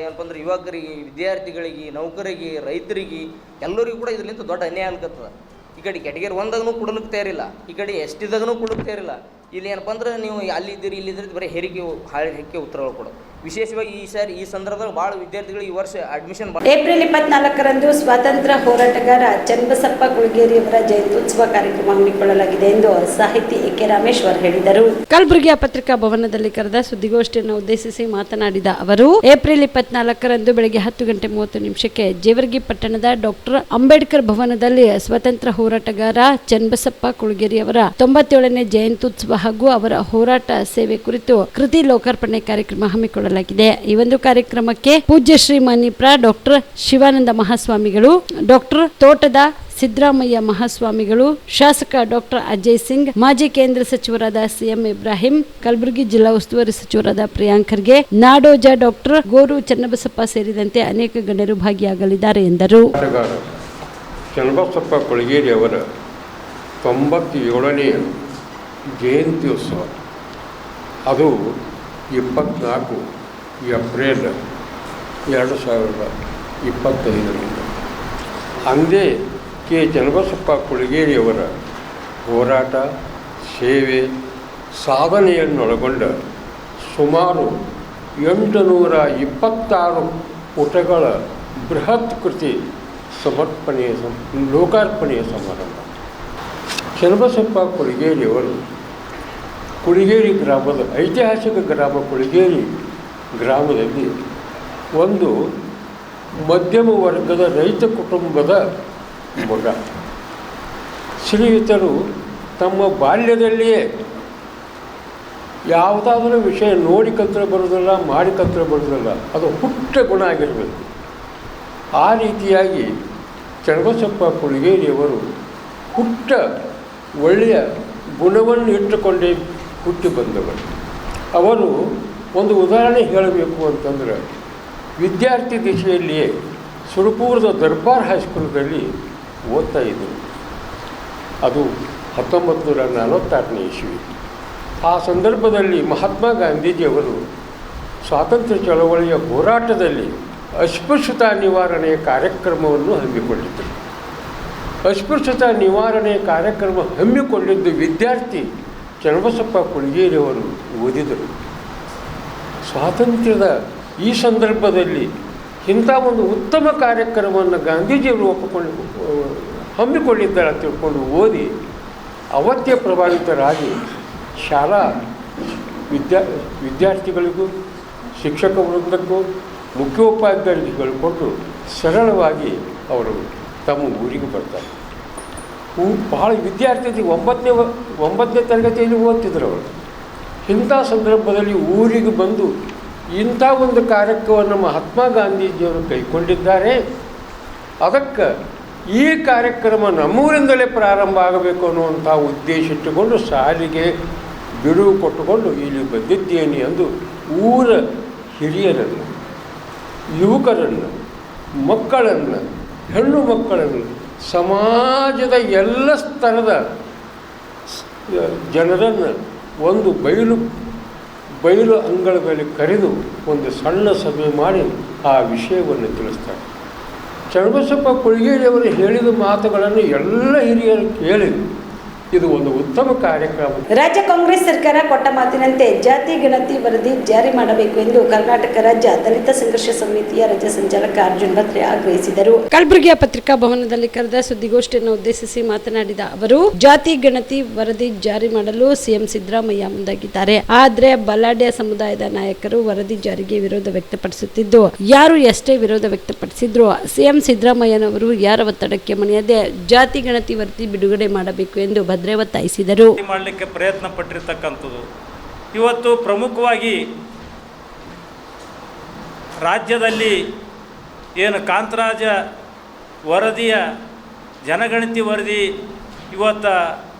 ಏನಪ್ಪ ಅಂದ್ರೆ ಯುವಕರಿಗೆ, ವಿದ್ಯಾರ್ಥಿಗಳಿಗೆ, ನೌಕರಿಗೆ, ರೈತರಿಗೆ ಎಲ್ಲರಿಗೂ ಕೂಡ ಇದರಿಂದ ದೊಡ್ಡ ಅನ್ಯಾಯ ಆಗ್ತದೆ. ಈ ಕಡೆ ಕೆಟಗರಿ 1ದಾಗೂ ಕೊಡಲಿಕ್ಕೆ ತಯಾರಿಲ್ಲ, ಈ ಕಡೆ ಎಸ್ ಟಿದಾಗೂ ಕೊಡಲಿಕ್ಕೆ ತಯಾರಿಲ್ಲ. ಇಲ್ಲಿ ಏನಪ್ಪ ಅಂದ್ರೆ ನೀವು ಅಲ್ಲಿದ್ದೀರಿ ಇಲ್ಲಿದ್ದೀರಿ ಬರೀ ಹೆರಿಗೆ ಉತ್ತರಗಳು ಕೊಡೋದು. ವಿಶೇಷವಾಗಿ ಈ ಸಂದರ್ಭದಲ್ಲಿ ಭಾಳ ವಿದ್ಯಾರ್ಥಿಗಳು ಈ ವರ್ಷ ಅಡ್ಮಿಷನ್. ಏಪ್ರಿಲ್ 24ರಂದು ಸ್ವಾತಂತ್ರ್ಯ ಹೋರಾಟಗಾರ ಚನ್ನಬಸಪ್ಪ ಕುಳಗೇರಿಯವರ ಜಯಂತ್ಯುತ್ಸವ ಕಾರ್ಯಕ್ರಮ ಹಮ್ಮಿಕೊಳ್ಳಲಾಗಿದೆ ಎಂದು ಸಾಹಿತಿ ಎ.ಕೆ. ರಾಮೇಶ್ವರ್ ಹೇಳಿದರು. ಕಲಬುರಗಿಯ ಪತ್ರಿಕಾ ಭವನದಲ್ಲಿ ಕರೆದ ಸುದ್ದಿಗೋಷ್ಠಿಯನ್ನು ಉದ್ದೇಶಿಸಿ ಮಾತನಾಡಿದ ಅವರು, ಏಪ್ರಿಲ್ 24ರಂದು ಬೆಳಗ್ಗೆ 10:30 ಜೇವರ್ಗಿ ಪಟ್ಟಣದ ಡಾಕ್ಟರ್ ಅಂಬೇಡ್ಕರ್ ಭವನದಲ್ಲಿ ಸ್ವಾತಂತ್ರ್ಯ ಹೋರಾಟಗಾರ ಚನ್ನಬಸಪ್ಪ ಕುಳಗೇರಿಯವರ 97ನೇ ಜಯಂತ್ಯುತ್ಸವ ಹಾಗೂ ಅವರ ಹೋರಾಟ ಸೇವೆ ಕುರಿತು ಕೃತಿ ಲೋಕಾರ್ಪಣೆ ಕಾರ್ಯಕ್ರಮ ಹಮ್ಮಿಕೊಳ್ಳಲಾಗಿದೆ. ಈ ಒಂದು ಕಾರ್ಯಕ್ರಮಕ್ಕೆ ಪೂಜ್ಯ ಶ್ರೀ ಮಣಿಪ್ರ ಡಾಕ್ಟರ್ ಶಿವಾನಂದ ಮಹಾಸ್ವಾಮಿಗಳು, ಡಾಕ್ಟರ್ ತೋಟದ ಸಿದ್ದರಾಮಯ್ಯ ಮಹಾಸ್ವಾಮಿಗಳು, ಶಾಸಕ ಡಾಕ್ಟರ್ ಅಜಯ್ ಸಿಂಗ್, ಮಾಜಿ ಕೇಂದ್ರ ಸಚಿವರಾದ ಸಿಎಂ ಇಬ್ರಾಹಿಂ, ಕಲಬುರಗಿ ಜಿಲ್ಲಾ ಉಸ್ತುವಾರಿ ಸಚಿವರಾದ ಪ್ರಿಯಾಂಕ್ ಖರ್ಗೆ, ನಾಡೋಜ ಡಾಕ್ಟರ್ ಗೋರು ಚನ್ನಬಸಪ್ಪ ಸೇರಿದಂತೆ ಅನೇಕ ಗಣ್ಯರು ಭಾಗಿಯಾಗಲಿದ್ದಾರೆ ಎಂದರು. ಚನ್ನಬಸಪ್ಪ ಕುಳಗೇರಿ ಅವರ 97ನೇ ಜಯಂತ್ಯೋತ್ಸವ ಅದು 24 ಏಪ್ರಿಲ್ 2025ರಿಂದ ಅಂದೇ ಕೆ ಚನ್ನಬಸಪ್ಪ ಕುಳಗೇರಿಯವರ ಹೋರಾಟ, ಸೇವೆ, ಸಾಧನೆಯನ್ನೊಳಗೊಂಡ ಸುಮಾರು 826 ಪುಟಗಳ ಬೃಹತ್ ಕೃತಿ ಲೋಕಾರ್ಪಣೆಯ ಸಮಾರಂಭ. ಚನ್ನಬಸಪ್ಪ ಕುಳಗೇರಿಯವರು ಕುಳಗೇರಿ ಗ್ರಾಮದ ಐತಿಹಾಸಿಕ ಗ್ರಾಮ ಕುಳಗೇರಿ ಗ್ರಾಮದಲ್ಲಿ ಒಂದು ಮಧ್ಯಮ ವರ್ಗದ ರೈತ ಕುಟುಂಬದ ಮಗ. ಶ್ರೀಯುತರು ತಮ್ಮ ಬಾಲ್ಯದಲ್ಲಿಯೇ ಯಾವುದಾದ್ರೂ ವಿಷಯ ನೋಡಿ ಕಲ್ತ್ರೆ ಬರೋದಿಲ್ಲ, ಮಾಡಿ ಕಲ್ತ್ರೆ ಬರೋದಿಲ್ಲ, ಅದು ಹುಟ್ಟ ಗುಣ ಆಗಿರಬೇಕು. ಆ ರೀತಿಯಾಗಿ ಚನ್ನಬಸಪ್ಪ ಪುಲಿಗೇರಿಯವರು ಹುಟ್ಟ ಒಳ್ಳೆಯ ಗುಣವನ್ನು ಇಟ್ಟುಕೊಂಡೇ ಹುಟ್ಟಿ ಬಂದವರು. ಅವರು ಒಂದು ಉದಾಹರಣೆ ಹೇಳಬೇಕು ಅಂತಂದರೆ, ವಿದ್ಯಾರ್ಥಿ ದಿಶೆಯಲ್ಲಿಯೇ ಸುರಪುರದ ದರ್ಬಾರ್ ಹೈಸ್ಕೂಲ್ನಲ್ಲಿ ಓದ್ತಾ ಇದ್ದರು. ಅದು 1946ನೇ ಇಸ್ವಿ. ಆ ಸಂದರ್ಭದಲ್ಲಿ ಮಹಾತ್ಮ ಗಾಂಧೀಜಿಯವರು ಸ್ವಾತಂತ್ರ್ಯ ಚಳವಳಿಯ ಹೋರಾಟದಲ್ಲಿ ಅಸ್ಪೃಶ್ಯತಾ ನಿವಾರಣೆಯ ಕಾರ್ಯಕ್ರಮವನ್ನು ಹಮ್ಮಿಕೊಂಡಿದ್ದರು. ಅಸ್ಪೃಶ್ಯತಾ ನಿವಾರಣೆಯ ಕಾರ್ಯಕ್ರಮ ಹಮ್ಮಿಕೊಂಡಿದ್ದು ವಿದ್ಯಾರ್ಥಿ ಚನ್ನಬಸಪ್ಪ ಪುಲಿಗೇರಿಯವರು ಓದಿದರು. ಸ್ವಾತಂತ್ರ್ಯದ ಈ ಸಂದರ್ಭದಲ್ಲಿ ಇಂಥ ಒಂದು ಉತ್ತಮ ಕಾರ್ಯಕ್ರಮವನ್ನು ಗಾಂಧೀಜಿಯವರು ಹಮ್ಮಿಕೊಂಡಿದ್ದಾರೆ ಅಂತ ತಿಳ್ಕೊಂಡು ಓದಿ ಅವತ್ತೇ ಪ್ರಭಾವಿತರಾಗಿ ಶಾಲಾ ವಿದ್ಯಾರ್ಥಿಗಳಿಗೂ ಶಿಕ್ಷಕ ವೃಂದಕ್ಕೂ ಮುಖ್ಯೋಪಾಧ್ಯಾಯರಿಗೆ ಹೇಳಿಕೊಂಡು ಸರಳವಾಗಿ ಅವರು ತಮ್ಮ ಊರಿಗೆ ಬರ್ತಾರೆ. ಭಾಳ ವಿದ್ಯಾರ್ಥಿ 9ನೇ ತರಗತಿಯಲ್ಲಿ ಓದ್ತಿದ್ರು ಅವರು. ಇಂಥ ಸಂದರ್ಭದಲ್ಲಿ ಊರಿಗೆ ಬಂದು ಇಂಥ ಒಂದು ಕಾರ್ಯಕ್ರಮವನ್ನು ಮಹಾತ್ಮ ಗಾಂಧೀಜಿಯವರು ಕೈಗೊಂಡಿದ್ದಾರೆ. ಅದಕ್ಕೆ ಈ ಕಾರ್ಯಕ್ರಮ ನಮ್ಮೂರಿಂದಲೇ ಪ್ರಾರಂಭ ಆಗಬೇಕು ಅನ್ನುವಂಥ ಉದ್ದೇಶ ಇಟ್ಟುಕೊಂಡು ಶಾಲೆಗೆ ಬಿಡುವು ಕೊಟ್ಟುಕೊಂಡು ಇಲ್ಲಿ ಬಂದಿದ್ದೇನೆ ಎಂದು ಊರ ಹಿರಿಯರನ್ನು, ಯುವಕರನ್ನು, ಮಕ್ಕಳನ್ನು, ಹೆಣ್ಣು ಮಕ್ಕಳನ್ನು, ಸಮಾಜದ ಎಲ್ಲ ಸ್ತರದ ಜನರನ್ನು ಒಂದು ಬಯಲು ಅಂಗಳದಲ್ಲಿ ಕರೆದು ಒಂದು ಸಣ್ಣ ಸಭೆ ಮಾಡಿ ಆ ವಿಷಯವನ್ನು ತಿಳಿಸ್ತಾರೆ. ಚನ್ನಬಸಪ್ಪ ಪುಲಿಗೇರಿಯವರು ಹೇಳಿದ ಮಾತುಗಳನ್ನು ಎಲ್ಲ ಹಿರಿಯರು ಕೇಳಿ ಇದು ಒಂದು ಉತ್ತಮ ಕಾರ್ಯಕ್ರಮ. ರಾಜ್ಯ ಕಾಂಗ್ರೆಸ್ ಸರ್ಕಾರ ಕೊಟ್ಟ ಮಾತಿನಂತೆ ಜಾತಿ ಗಣತಿ ವರದಿ ಜಾರಿ ಮಾಡಬೇಕು ಎಂದು ಕರ್ನಾಟಕ ರಾಜ್ಯ ದಲಿತ ಸಂಘರ್ಷ ಸಮಿತಿಯ ರಾಜ್ಯ ಸಂಚಾಲಕ ಅರ್ಜುನ್ ಭತ್ರೆ ಆಗ್ರಹಿಸಿದರು. ಕಲಬುರಗಿಯ ಪತ್ರಿಕಾ ಭವನದಲ್ಲಿ ಕರೆದ ಸುದ್ದಿಗೋಷ್ಠಿಯನ್ನು ಉದ್ದೇಶಿಸಿ ಮಾತನಾಡಿದ ಅವರು, ಜಾತಿ ಗಣತಿ ವರದಿ ಜಾರಿ ಮಾಡಲು ಸಿಎಂ ಸಿದ್ದರಾಮಯ್ಯ ಮುಂದಾಗಿದ್ದಾರೆ. ಆದರೆ ಬಲಾಢ್ಯ ಸಮುದಾಯದ ನಾಯಕರು ವರದಿ ಜಾರಿಗೆ ವಿರೋಧ ವ್ಯಕ್ತಪಡಿಸುತ್ತಿದ್ದು, ಯಾರು ಎಷ್ಟೇ ವಿರೋಧ ವ್ಯಕ್ತಪಡಿಸಿದ್ರು ಸಿಎಂ ಸಿದ್ದರಾಮಯ್ಯನವರು ಯಾರ ಒತ್ತಡಕ್ಕೆ ಮಣಿಯದೆ ಜಾತಿ ಗಣತಿ ವರದಿ ಬಿಡುಗಡೆ ಮಾಡಬೇಕು ಎಂದು ಭದ್ರೆ ಒತ್ತಾಯಿಸಿದರು. ಮಾಡಲಿಕ್ಕೆ ಪ್ರಯತ್ನ ಪಟ್ಟಿರ್ತಕ್ಕಂಥದ್ದು ಇವತ್ತು ಪ್ರಮುಖವಾಗಿ ರಾಜ್ಯದಲ್ಲಿ ಏನು ಕಾಂತರಾಜ ವರದಿಯ ಜನಗಣತಿ ವರದಿ ಇವತ್ತು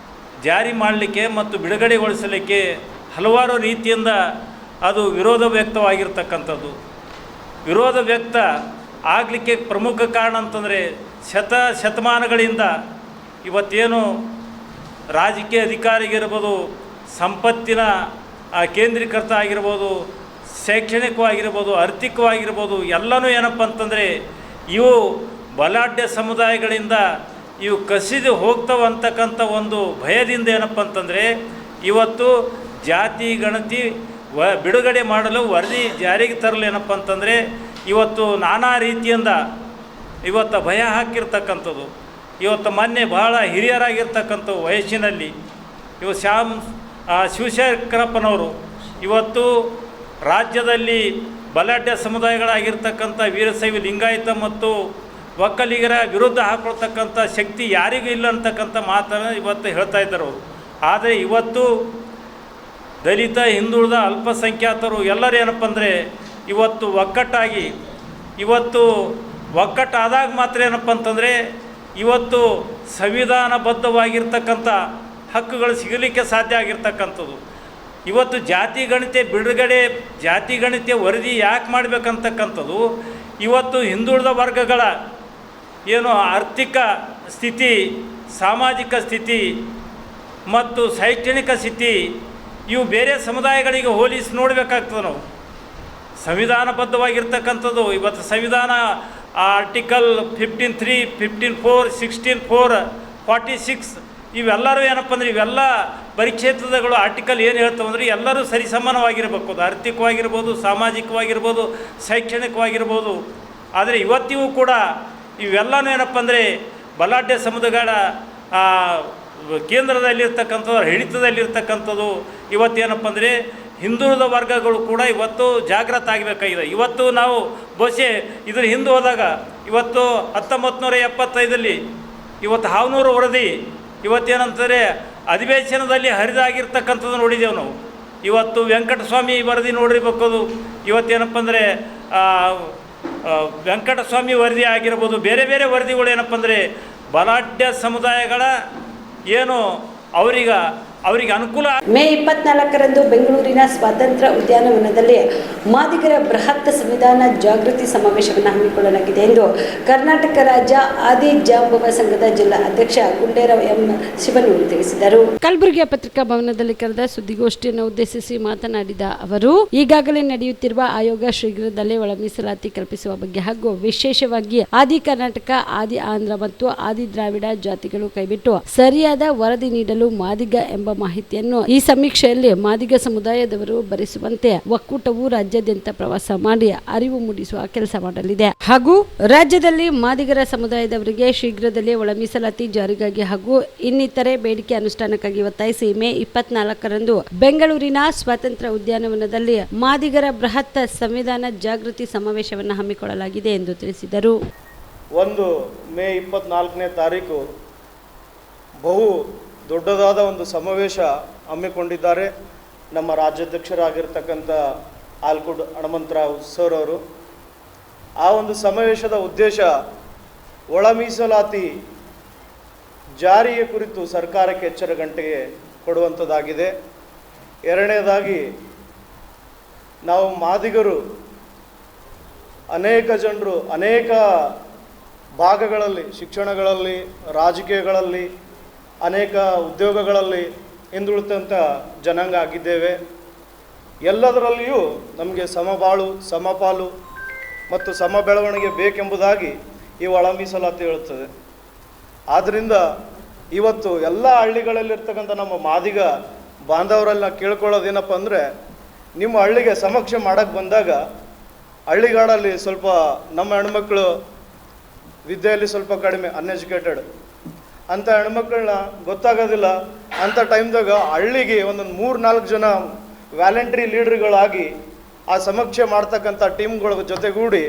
ಜಾರಿ ಮಾಡಲಿಕ್ಕೆ ಮತ್ತು ಬಿಡುಗಡೆಗೊಳಿಸಲಿಕ್ಕೆ ಹಲವಾರು ರೀತಿಯಿಂದ ಅದು ವಿರೋಧ ವ್ಯಕ್ತವಾಗಿರ್ತಕ್ಕಂಥದ್ದು. ವಿರೋಧ ವ್ಯಕ್ತ ಆಗಲಿಕ್ಕೆ ಪ್ರಮುಖ ಕಾರಣ ಅಂತಂದರೆ ಶತಮಾನಗಳಿಂದ ಇವತ್ತೇನು ರಾಜಕೀಯ ಅಧಿಕಾರಿಗಿರ್ಬೋದು, ಸಂಪತ್ತಿನ ಕೇಂದ್ರೀಕೃತ ಆಗಿರ್ಬೋದು, ಶೈಕ್ಷಣಿಕವಾಗಿರ್ಬೋದು, ಆರ್ಥಿಕವಾಗಿರ್ಬೋದು, ಎಲ್ಲನೂ ಏನಪ್ಪ ಅಂತಂದರೆ ಇವು ಬಲಾಢ್ಯ ಸಮುದಾಯಗಳಿಂದ ಇವು ಕಸಿದು ಹೋಗ್ತವಂತಕ್ಕಂಥ ಒಂದು ಭಯದಿಂದ ಏನಪ್ಪ ಅಂತಂದರೆ ಇವತ್ತು ಜಾತಿ ಗಣತಿ ಬಿಡುಗಡೆ ಮಾಡಲು ವರದಿ ಜಾರಿಗೆ ತರಲು ಏನಪ್ಪ ಅಂತಂದರೆ ಇವತ್ತು ನಾನಾ ರೀತಿಯಿಂದ ಇವತ್ತು ಭಯ ಹಾಕಿರ್ತಕ್ಕಂಥದ್ದು. ಇವತ್ತು ಮೊನ್ನೆ ಭಾಳ ಹಿರಿಯರಾಗಿರ್ತಕ್ಕಂಥ ವಯಸ್ಸಿನಲ್ಲಿ ಶಿವಶಂಕರಪ್ಪನವರು ಇವತ್ತು ರಾಜ್ಯದಲ್ಲಿ ಬಲಾಢ್ಯ ಸಮುದಾಯಗಳಾಗಿರ್ತಕ್ಕಂಥ ವೀರಶೈವ ಲಿಂಗಾಯತ ಮತ್ತು ಒಕ್ಕಲಿಗರ ವಿರುದ್ಧ ಹಾಕೊಳ್ತಕ್ಕಂಥ ಶಕ್ತಿ ಯಾರಿಗೂ ಇಲ್ಲ ಅಂತಕ್ಕಂಥ ಮಾತನ್ನು ಇವತ್ತು ಹೇಳ್ತಾ ಇದ್ದರು. ಆದರೆ ಇವತ್ತು ದಲಿತ, ಹಿಂದುಳಿದ, ಅಲ್ಪಸಂಖ್ಯಾತರು ಎಲ್ಲರೂ ಏನಪ್ಪ ಅಂದರೆ ಇವತ್ತು ಒಕ್ಕಟ್ಟಾದಾಗ ಮಾತ್ರ ಏನಪ್ಪ ಅಂತಂದರೆ ಇವತ್ತು ಸಂವಿಧಾನಬದ್ಧವಾಗಿರ್ತಕ್ಕಂಥ ಹಕ್ಕುಗಳು ಸಿಗಲಿಕ್ಕೆ ಸಾಧ್ಯ ಆಗಿರ್ತಕ್ಕಂಥದ್ದು. ಇವತ್ತು ಜಾತಿ ಗಣತಿಯ ವರದಿ ಯಾಕೆ ಮಾಡಬೇಕಂತಕ್ಕಂಥದ್ದು ಇವತ್ತು ಹಿಂದುಳಿದ ವರ್ಗಗಳ ಏನು ಆರ್ಥಿಕ ಸ್ಥಿತಿ, ಸಾಮಾಜಿಕ ಸ್ಥಿತಿ ಮತ್ತು ಶೈಕ್ಷಣಿಕ ಸ್ಥಿತಿ ಇವು ಬೇರೆ ಸಮುದಾಯಗಳಿಗೆ ಹೋಲಿಸಿ ನೋಡಬೇಕಾಗ್ತದೆ. ನಾವು ಸಂವಿಧಾನಬದ್ಧವಾಗಿರ್ತಕ್ಕಂಥದ್ದು ಇವತ್ತು ಸಂವಿಧಾನ ಆರ್ಟಿಕಲ್ 15(3), 15(4), 16(4), 46 ಇವೆಲ್ಲರೂ ಏನಪ್ಪ ಅಂದರೆ ಇವೆಲ್ಲ ಪರಿಚ್ಛೇದಗಳು ಆರ್ಟಿಕಲ್ ಏನು ಹೇಳ್ತಾವಂದ್ರೆ ಎಲ್ಲರೂ ಸರಿಸಮಾನವಾಗಿರಬೇಕು. ಅದು ಆರ್ಥಿಕವಾಗಿರ್ಬೋದು, ಸಾಮಾಜಿಕವಾಗಿರ್ಬೋದು, ಶೈಕ್ಷಣಿಕವಾಗಿರ್ಬೋದು. ಆದರೆ ಇವತ್ತಿಗೂ ಕೂಡ ಇವೆಲ್ಲನೂ ಏನಪ್ಪ ಅಂದರೆ ಬಲಾಢ್ಯ ಸಮುದಾಯಗಳ ಕೇಂದ್ರದಲ್ಲಿರ್ತಕ್ಕಂಥದ್ದು, ಹಿಡಿತದಲ್ಲಿರ್ತಕ್ಕಂಥದ್ದು. ಇವತ್ತೇನಪ್ಪ ಅಂದರೆ ಹಿಂದುಳಿದ ವರ್ಗಗಳು ಕೂಡ ಇವತ್ತು ಜಾಗೃತ ಆಗಬೇಕಾಗಿದೆ. ಇವತ್ತು ನಾವು ಬಹುಶಃ ಇದ್ರ ಹಿಂದೆ ಹೋದಾಗ ಇವತ್ತು 1975 ಇವತ್ತು ಹಾವನೂರು ವರದಿ ಇವತ್ತೇನಂತಾರೆ ಅಧಿವೇಶನದಲ್ಲಿ ಹರಿದಾಗಿರ್ತಕ್ಕಂಥದ್ದು ನೋಡಿದ್ದೇವೆ ನಾವು. ಇವತ್ತು ವೆಂಕಟಸ್ವಾಮಿ ವರದಿ ನೋಡಿರ್ಬೇಕು. ಇವತ್ತೇನಪ್ಪ ಅಂದರೆ ವೆಂಕಟಸ್ವಾಮಿ ವರದಿ ಆಗಿರ್ಬೋದು, ಬೇರೆ ಬೇರೆ ವರದಿಗಳು ಏನಪ್ಪ ಅಂದರೆ ಬಲಾಢ್ಯ ಸಮುದಾಯಗಳ ಏನು ಅವರಿಗೆ ಅನುಕೂಲ. ಮೇ 24ರಂದು ಬೆಂಗಳೂರಿನ ಸ್ವಾತಂತ್ರ್ಯ ಉದ್ಯಾನವನದಲ್ಲಿ ಮಾದಿಗರ ಬೃಹತ್ ಸಂವಿಧಾನ ಜಾಗೃತಿ ಸಮಾವೇಶವನ್ನು ಹಮ್ಮಿಕೊಳ್ಳಲಾಗಿದೆ ಎಂದು ಕರ್ನಾಟಕ ರಾಜ್ಯ ಆದಿ ಜಾಂಬವ ಸಂಘದ ಜಿಲ್ಲಾ ಅಧ್ಯಕ್ಷ ಗುಂಡೇರಾವ್ ಎಂ ಶಿವನೂರು ತಿಳಿಸಿದರು. ಕಲಬುರಗಿಯ ಪತ್ರಿಕಾ ಭವನದಲ್ಲಿ ಕರೆದ ಸುದ್ದಿಗೋಷ್ಠಿಯನ್ನು ಉದ್ದೇಶಿಸಿ ಮಾತನಾಡಿದ ಅವರು, ಈಗಾಗಲೇ ನಡೆಯುತ್ತಿರುವ ಆಯೋಗ ಶೀಘ್ರದಲ್ಲೇ ಒಳ ಮೀಸಲಾತಿ ಕಲ್ಪಿಸುವ ಬಗ್ಗೆ ಹಾಗೂ ವಿಶೇಷವಾಗಿ ಆದಿ ಕರ್ನಾಟಕ, ಆದಿ ಆಂಧ್ರ ಮತ್ತು ಆದಿ ದ್ರಾವಿಡ ಜಾತಿಗಳು ಕೈಬಿಟ್ಟು ಸರಿಯಾದ ವರದಿ ನೀಡಲು ಮಾದಿಗ ಎಂಬ ಮಾಹಿತಿಯನ್ನು ಈ ಸಮೀಕ್ಷೆಯಲ್ಲಿ ಮಾದಿಗ ಸಮುದಾಯದವರು ಭರಿಸುವಂತೆ ಒಕ್ಕೂಟವು ರಾಜ್ಯಾದ್ಯಂತ ಪ್ರವಾಸ ಮಾಡಿ ಅರಿವು ಮೂಡಿಸುವ ಕೆಲಸ ಮಾಡಲಿದೆ ಹಾಗೂ ರಾಜ್ಯದಲ್ಲಿ ಮಾದಿಗರ ಸಮುದಾಯದವರಿಗೆ ಶೀಘ್ರದಲ್ಲೇ ಒಳ ಮೀಸಲಾತಿ ಜಾರಿಗಾಗಿ ಹಾಗೂ ಇನ್ನಿತರೆ ಬೇಡಿಕೆ ಅನುಷ್ಠಾನಕ್ಕಾಗಿ ಒತ್ತಾಯಿಸಿ ಮೇ 24ರಂದು ಬೆಂಗಳೂರಿನ ಸ್ವಾತಂತ್ರ್ಯ ಉದ್ಯಾನವನದಲ್ಲಿ ಮಾದಿಗರ ಬೃಹತ್ ಸಂವಿಧಾನ ಜಾಗೃತಿ ಸಮಾವೇಶವನ್ನು ಹಮ್ಮಿಕೊಳ್ಳಲಾಗಿದೆ ಎಂದು ತಿಳಿಸಿದರು. ಒಂದು ಮೇ 24ನೇ ತಾರೀಕು ಬಹು ದೊಡ್ಡದಾದ ಒಂದು ಸಮಾವೇಶ ಹಮ್ಮಿಕೊಂಡಿದ್ದಾರೆ ನಮ್ಮ ರಾಜ್ಯಾಧ್ಯಕ್ಷರಾಗಿರ್ತಕ್ಕಂಥ ಆಲ್ಕುಡ್ ಹನುಮಂತರಾವ್ ಸರ್ ಅವರು. ಆ ಒಂದು ಸಮಾವೇಶದ ಉದ್ದೇಶ ಒಳ ಮೀಸಲಾತಿ ಜಾರಿಯ ಕುರಿತು ಸರ್ಕಾರಕ್ಕೆ ಎಚ್ಚರ ಗಂಟೆಗೆ ಕೊಡುವಂಥದ್ದಾಗಿದೆ. ಎರಡನೇದಾಗಿ ನಾವು ಮಾದಿಗರು ಅನೇಕ ಜನರು ಅನೇಕ ಭಾಗಗಳಲ್ಲಿ, ಶಿಕ್ಷಣಗಳಲ್ಲಿ, ರಾಜಕೀಯಗಳಲ್ಲಿ, ಅನೇಕ ಉದ್ಯೋಗಗಳಲ್ಲಿ ಹಿಂದುಳಿದಂಥ ಜನಾಂಗ ಆಗಿದ್ದೇವೆ. ಎಲ್ಲದರಲ್ಲಿಯೂ ನಮಗೆ ಸಮಬಾಳು, ಸಮಪಾಲು ಮತ್ತು ಸಮ ಬೆಳವಣಿಗೆ ಬೇಕೆಂಬುದಾಗಿ ಈ ಒಳ ಮೀಸಲಾತಿ ಹೇಳುತ್ತದೆ. ಆದ್ದರಿಂದ ಇವತ್ತು ಎಲ್ಲ ಹಳ್ಳಿಗಳಲ್ಲಿರ್ತಕ್ಕಂಥ ನಮ್ಮ ಮಾದಿಗ ಬಾಂಧವರೆಲ್ಲ ಕೇಳ್ಕೊಳ್ಳೋದೇನಪ್ಪ ಅಂದರೆ, ನಿಮ್ಮ ಹಳ್ಳಿಗೆ ಸಮೀಕ್ಷೆ ಮಾಡೋಕ್ಕೆ ಬಂದಾಗ ಹಳ್ಳಿಗಾಡಲ್ಲಿ ಸ್ವಲ್ಪ ನಮ್ಮ ಹೆಣ್ಮಕ್ಳು ವಿದ್ಯೆಯಲ್ಲಿ ಸ್ವಲ್ಪ ಕಡಿಮೆ, ಅನ್ಎಜುಕೇಟೆಡ್ ಅಂಥ ಹೆಣ್ಮಕ್ಳನ್ನ ಗೊತ್ತಾಗೋದಿಲ್ಲ. ಅಂಥ ಟೈಮ್ದಾಗ ಹಳ್ಳಿಗೆ ಒಂದೊಂದು 3-4 ಜನ ವ್ಯಾಲೆಂಟ್ರಿ ಲೀಡ್ರ್ಗಳಾಗಿ ಆ ಸಮೀಕ್ಷೆ ಮಾಡ್ತಕ್ಕಂಥ ಟೀಮ್ಗಳ ಜೊತೆಗೂಡಿ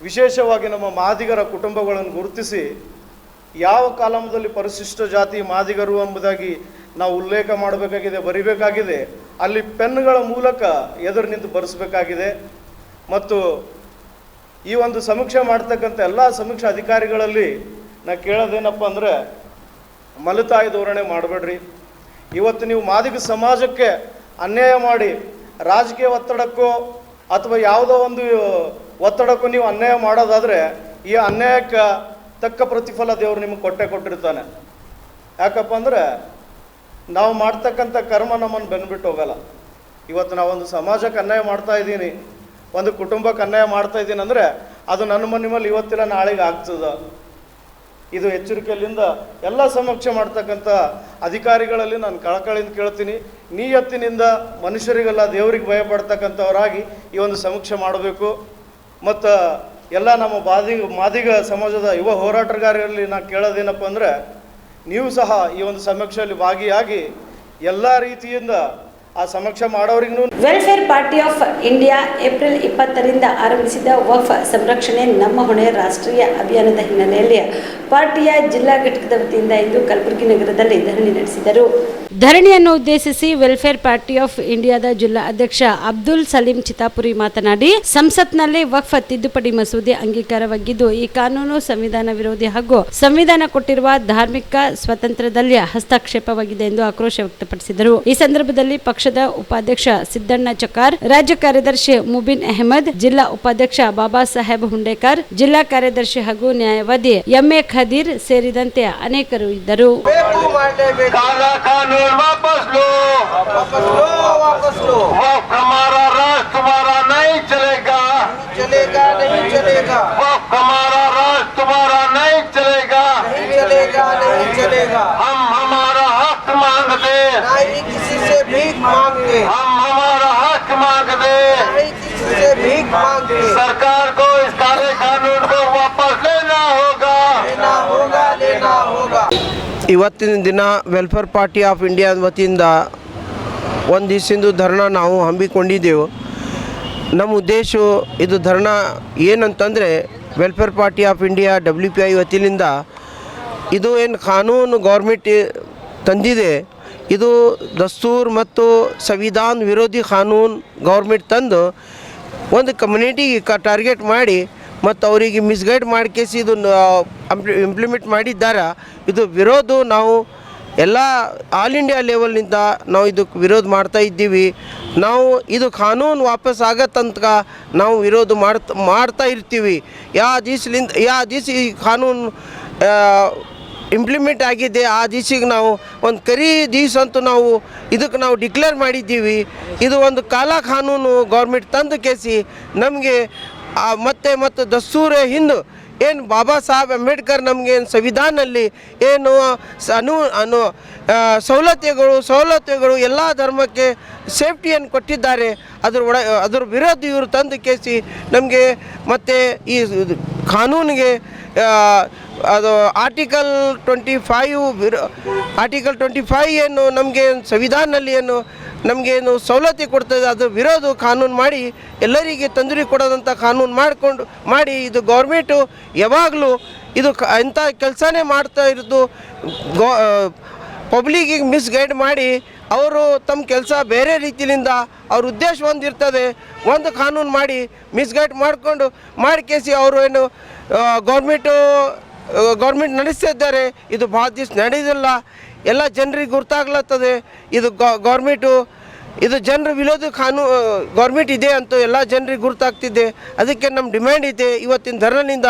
ವಿಶೇಷವಾಗಿ ನಮ್ಮ ಮಾದಿಗರ ಕುಟುಂಬಗಳನ್ನು ಗುರುತಿಸಿ ಯಾವ ಕಾಲಮದಲ್ಲಿ ಪರಿಶಿಷ್ಟ ಜಾತಿ ಮಾದಿಗರು ಎಂಬುದಾಗಿ ನಾವು ಉಲ್ಲೇಖ ಮಾಡಬೇಕಾಗಿದೆ, ಬರಿಬೇಕಾಗಿದೆ. ಅಲ್ಲಿ ಪೆನ್ಗಳ ಮೂಲಕ ಎದುರು ನಿಂತು ಬರೆಸಬೇಕಾಗಿದೆ. ಮತ್ತು ಈ ಒಂದು ಸಮೀಕ್ಷೆ ಮಾಡ್ತಕ್ಕಂಥ ಎಲ್ಲ ಸಮೀಕ್ಷಾ ಅಧಿಕಾರಿಗಳಲ್ಲಿ ನಾ ಕೇಳೋದೇನಪ್ಪ ಅಂದರೆ, ಮಲತಾಯಿ ಧೋರಣೆ ಮಾಡಬೇಡ್ರಿ. ಇವತ್ತು ನೀವು ಮಾದಿಗ ಸಮಾಜಕ್ಕೆ ಅನ್ಯಾಯ ಮಾಡಿ ರಾಜಕೀಯ ಒತ್ತಡಕ್ಕೋ ಅಥವಾ ಯಾವುದೋ ಒಂದು ಒತ್ತಡಕ್ಕೂ ನೀವು ಅನ್ಯಾಯ ಮಾಡೋದಾದರೆ ಈ ಅನ್ಯಾಯಕ್ಕೆ ತಕ್ಕ ಪ್ರತಿಫಲ ದೇವರು ನಿಮಗೆ ಕೊಟ್ಟಿರ್ತಾನೆ. ಯಾಕಪ್ಪ ಅಂದರೆ ನಾವು ಮಾಡ್ತಕ್ಕಂಥ ಕರ್ಮ ನಮ್ಮನ್ನು ಬೆನ್ಬಿಟ್ಟು ಹೋಗಲ್ಲ. ಇವತ್ತು ನಾವೊಂದು ಸಮಾಜಕ್ಕೆ ಅನ್ಯಾಯ ಮಾಡ್ತಾ ಇದ್ದೀನಿ, ಒಂದು ಕುಟುಂಬಕ್ಕೆ ಅನ್ಯಾಯ ಮಾಡ್ತಾ ಇದ್ದೀನಿ ಅಂದರೆ ಅದು ನನ್ನ ಮನೆ ಮೇಲೆ ಇವತ್ತಿಲ್ಲ ನಾಳೆಗೆ ಆಗ್ತದೆ. ಇದು ಎಚ್ಚರಿಕೆಯಲ್ಲಿಂದ ಎಲ್ಲ ಸಮೀಕ್ಷೆ ಮಾಡ್ತಕ್ಕಂಥ ಅಧಿಕಾರಿಗಳಲ್ಲಿ ನಾನು ಕಳಕಳಿಯಿಂದ ಕೇಳ್ತೀನಿ, ನಿಯತ್ತಿನಿಂದ ಮನುಷ್ಯರಿಗೆಲ್ಲ ದೇವರಿಗೆ ಭಯಪಡ್ತಕ್ಕಂಥವರಾಗಿ ಈ ಒಂದು ಸಮೀಕ್ಷೆ ಮಾಡಬೇಕು. ಮತ್ತು ಎಲ್ಲ ನಮ್ಮ ಮಾದಿಗ ಸಮಾಜದ ಯುವ ಹೋರಾಟಗಾರರಲ್ಲಿ ನಾನು ಕೇಳೋದೇನಪ್ಪ ಅಂದರೆ, ನೀವು ಸಹ ಈ ಒಂದು ಸಮೀಕ್ಷೆಯಲ್ಲಿ ಭಾಗಿಯಾಗಿ ಎಲ್ಲ ರೀತಿಯಿಂದ ಆ ಸಮೀಕ್ಷೆ ಮಾಡೋರಿಗೂ. Welfare party of India April 20ರಿಂದ ಆರಂಭಿಸಿದ ವಕ್ಫ್ ಸಂರಕ್ಷಣೆ ನಮ್ಮ ಹೊಣೆ ರಾಷ್ಟ್ರೀಯ ಅಭಿಯಾನದ ಹಿನ್ನೆಲೆಯಲ್ಲಿ ಪಾರ್ಟಿಯ ಜಿಲ್ಲಾ ಘಟಕದ ವತಿಯಿಂದ ಇಂದು ಕಲಬುರಗಿ ನಗರದಲ್ಲಿ ಧರಣಿ ನಡೆಸಿದರು. ಧರಣಿಯನ್ನು ಉದ್ದೇಶಿಸಿ ವೆಲ್ಫೇರ್ ಪಾರ್ಟಿ ಆಫ್ ಇಂಡಿಯಾದ ಜಿಲ್ಲಾ ಅಧ್ಯಕ್ಷ ಅಬ್ದುಲ್ ಸಲೀಂ ಚಿತಾಪುರಿ ಮಾತನಾಡಿ, ಸಂಸತ್ನಲ್ಲಿ ವಕ್ಫ್ ತಿದ್ದುಪಡಿ ಮಸೂದೆ ಅಂಗೀಕಾರವಾಗಿದ್ದು ಈ ಕಾನೂನು ಸಂವಿಧಾನ ವಿರೋಧಿ ಹಾಗೂ ಸಂವಿಧಾನ ಕೊಟ್ಟಿರುವ ಧಾರ್ಮಿಕ ಸ್ವಾತಂತ್ರ್ಯದಲ್ಲಿ ಹಸ್ತಕ್ಷೇಪವಾಗಿದೆ ಎಂದು ಆಕ್ರೋಶ ವ್ಯಕ್ತಪಡಿಸಿದರು. ಈ ಸಂದರ್ಭದಲ್ಲಿ ಪಕ್ಷದ ಉಪಾಧ್ಯಕ್ಷ ಸಿದ್ದಣ್ಣ ಚಕಾರ್, ರಾಜ್ಯ ಕಾರ್ಯದರ್ಶಿ ಮುಬಿನ್ ಅಹಮದ್, ಜಿಲ್ಲಾ ಉಪಾಧ್ಯಕ್ಷ ಬಾಬಾ ಸಾಹೇಬ್ ಹುಂಡೇಕರ್, ಜಿಲ್ಲಾ ಕಾರ್ಯದರ್ಶಿ ಹಾಗೂ ನ್ಯಾಯವಾದಿ ಎಂಎ ಖದೀರ್ ಸೇರಿದಂತೆ ಅನೇಕರು ಇದ್ದರು. वापस लो, वापस लो, वापस लो। वक्फ हमारा राज तुम्हारा नहीं चलेगा, चलेगा नहीं चलेगा। वक्फ हमारा राज तुम्हारा नहीं चलेगा, नहीं चलेगा नहीं चलेगा। हम हमारा हक मांगते, नहीं किसी से भीख मांगते। हम हमारा हक मांगते, नहीं किसी से भीख मांगते। सरकार को इस काले कानून को वापस लेना होगा, लेना होगा, लेना होगा। ಇವತ್ತಿನ ದಿನ ವೆಲ್ಫೇರ್ ಪಾರ್ಟಿ ಆಫ್ ಇಂಡಿಯಾ ವತಿಯಿಂದ ಒಂದು ದಿವಸದಿಂದ ಧರಣ ನಾವು ಹಮ್ಮಿಕೊಂಡಿದ್ದೆವು. ನಮ್ಮ ಉದ್ದೇಶ ಇದು ಧರಣ ಏನಂತಂದರೆ, welfare party of India WPI ವತಿಯಿಂದ ಇದು ಏನು ಕಾನೂನು ಗೌರ್ಮೆಂಟ್ ತಂದಿದೆ, ಇದು ದಸ್ತೂರ್ ಮತ್ತು ಸಂವಿಧಾನ ವಿರೋಧಿ ಕಾನೂನು ಗೌರ್ಮೆಂಟ್ ತಂದು ಒಂದು ಕಮ್ಯುನಿಟಿಗೆ ಟಾರ್ಗೆಟ್ ಮಾಡಿ ಮತ್ತು ಅವರಿಗೆ ಮಿಸ್ಗೈಡ್ ಮಾಡಿಕೇಸಿ ಇದು ಇಂಪ್ಲಿಮೆಂಟ್ ಮಾಡಿದ್ದಾರೆ. ಇದು ವಿರೋಧ ನಾವು ಎಲ್ಲ ಆಲ್ ಇಂಡಿಯಾ ಲೆವೆಲ್ನಿಂದ ನಾವು ಇದಕ್ಕೆ ವಿರೋಧ ಮಾಡ್ತಾ ಇದ್ದೀವಿ. ನಾವು ಇದು ಕಾನೂನು ವಾಪಸ್ ಆಗತ್ತಂತ ನಾವು ವಿರೋಧ ಮಾಡ್ತಾ ಇರ್ತೀವಿ. ಯಾವ ದಿವಸ ಈ ಕಾನೂನು ಇಂಪ್ಲಿಮೆಂಟ್ ಆಗಿದೆ ಆ ದಿವಸಿಗೆ ನಾವು ಒಂದು ಕರಿ ದಿವಸ ಅಂತೂ ನಾವು ಇದಕ್ಕೆ ನಾವು ಡಿಕ್ಲೇರ್ ಮಾಡಿದ್ದೀವಿ. ಇದು ಒಂದು ಕಾಲ ಕಾನೂನು ಗೌರ್ಮೆಂಟ್ ತಂದು ಕೇಸಿ ನಮಗೆ ಮತ್ತು ದಸ್ತೂರ ಹಿಂದೆ ಏನು ಬಾಬಾ ಸಾಹೇಬ್ ಅಂಬೇಡ್ಕರ್ ನಮಗೆ ಸಂವಿಧಾನದಲ್ಲಿ ಏನು ಸವಲತ್ತುಗಳು ಎಲ್ಲ ಧರ್ಮಕ್ಕೆ ಸೇಫ್ಟಿಯನ್ನು ಕೊಟ್ಟಿದ್ದಾರೆ. ಅದ್ರ ವಿರೋಧ ಇವರು ತಂದು ಕೇಸಿ ನಮಗೆ ಮತ್ತು ಈ ಕಾನೂನಿಗೆ ಅದು ಆರ್ಟಿಕಲ್ 25 ಏನು ನಮಗೆ ಸಂವಿಧಾನದಲ್ಲಿ ಏನು ನಮಗೇನು ಸವಲತ್ತು ಕೊಡ್ತದೆ ಅದು ವಿರೋಧ ಕಾನೂನು ಮಾಡಿ ಎಲ್ಲರಿಗೆ ತೊಂದರೆ ಕೊಡೋದಂಥ ಕಾನೂನು ಮಾಡಿ ಇದು ಗೌರ್ಮೆಂಟು ಯಾವಾಗಲೂ ಇದು ಇಂಥ ಕೆಲಸನೇ ಮಾಡ್ತಾ ಇರೋದು. ಪಬ್ಲಿಕ್ಕಿಗೆ ಮಿಸ್ಗೈಡ್ ಮಾಡಿ ಅವರು ತಮ್ಮ ಕೆಲಸ ಬೇರೆ ರೀತಿಯಿಂದ ಅವ್ರ ಉದ್ದೇಶ ಒಂದಿರ್ತದೆ, ಒಂದು ಕಾನೂನು ಮಾಡಿ ಮಿಸ್ಗೈಡ್ ಮಾಡಿಕೇಸಿ ಅವರು ಏನು ಗೌರ್ಮೆಂಟ್ ನಡೆಸ್ತಾ ಇದ್ದಾರೆ. ಇದು ಭಾಳ ದಿವಸ ನಡೆಯೋದಿಲ್ಲ, ಎಲ್ಲ ಜನರಿಗೆ ಗುರ್ತಾಗ್ಲತ್ತದೆ. ಇದು ಗೌರ್ಮೆಂಟು ಇದು ಜನರ ವಿರೋಧ ಗೌರ್ಮೆಂಟ್ ಇದೆ ಅಂತ ಎಲ್ಲ ಜನರಿಗೆ ಗುರ್ತಾಗ್ತಿದೆ. ಅದಕ್ಕೆ ನಮ್ಮ ಡಿಮ್ಯಾಂಡ್ ಇದೆ. ಇವತ್ತಿನ ಧರಣಿಯಿಂದ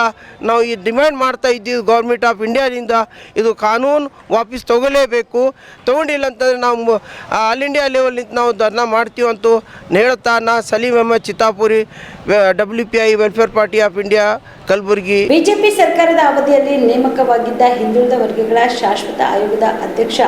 ನಾವು ಈ ಡಿಮ್ಯಾಂಡ್ ಮಾಡ್ತಾ ಇದ್ದೀವಿ ಗೌರ್ಮೆಂಟ್ ಆಫ್ ಇಂಡಿಯಾದಿಂದ ಇದು ಕಾನೂನು ವಾಪಸ್ ತಗೊಳ್ಳೇಬೇಕು. ತೊಗೊಂಡಿಲ್ಲ ಅಂತಂದರೆ ನಾವು ಆಲ್ ಇಂಡಿಯಾ ಲೆವೆಲ್ನಿಂದ ನಾವು ಧರ್ನಾ ಮಾಡ್ತೀವಿ ಅಂತೂ ಹೇಳುತ್ತಾ ನಾ Salim Ahmed Chittapuri, WPI welfare party of India, Kalaburagi. BJP ಸರ್ಕಾರದ ಅವಧಿಯಲ್ಲಿ ನೇಮಕವಾಗಿದ್ದ ಹಿಂದುಳಿದ ವರ್ಗಗಳ ಶಾಶ್ವತ ಆಯೋಗದ ಅಧ್ಯಕ್ಷ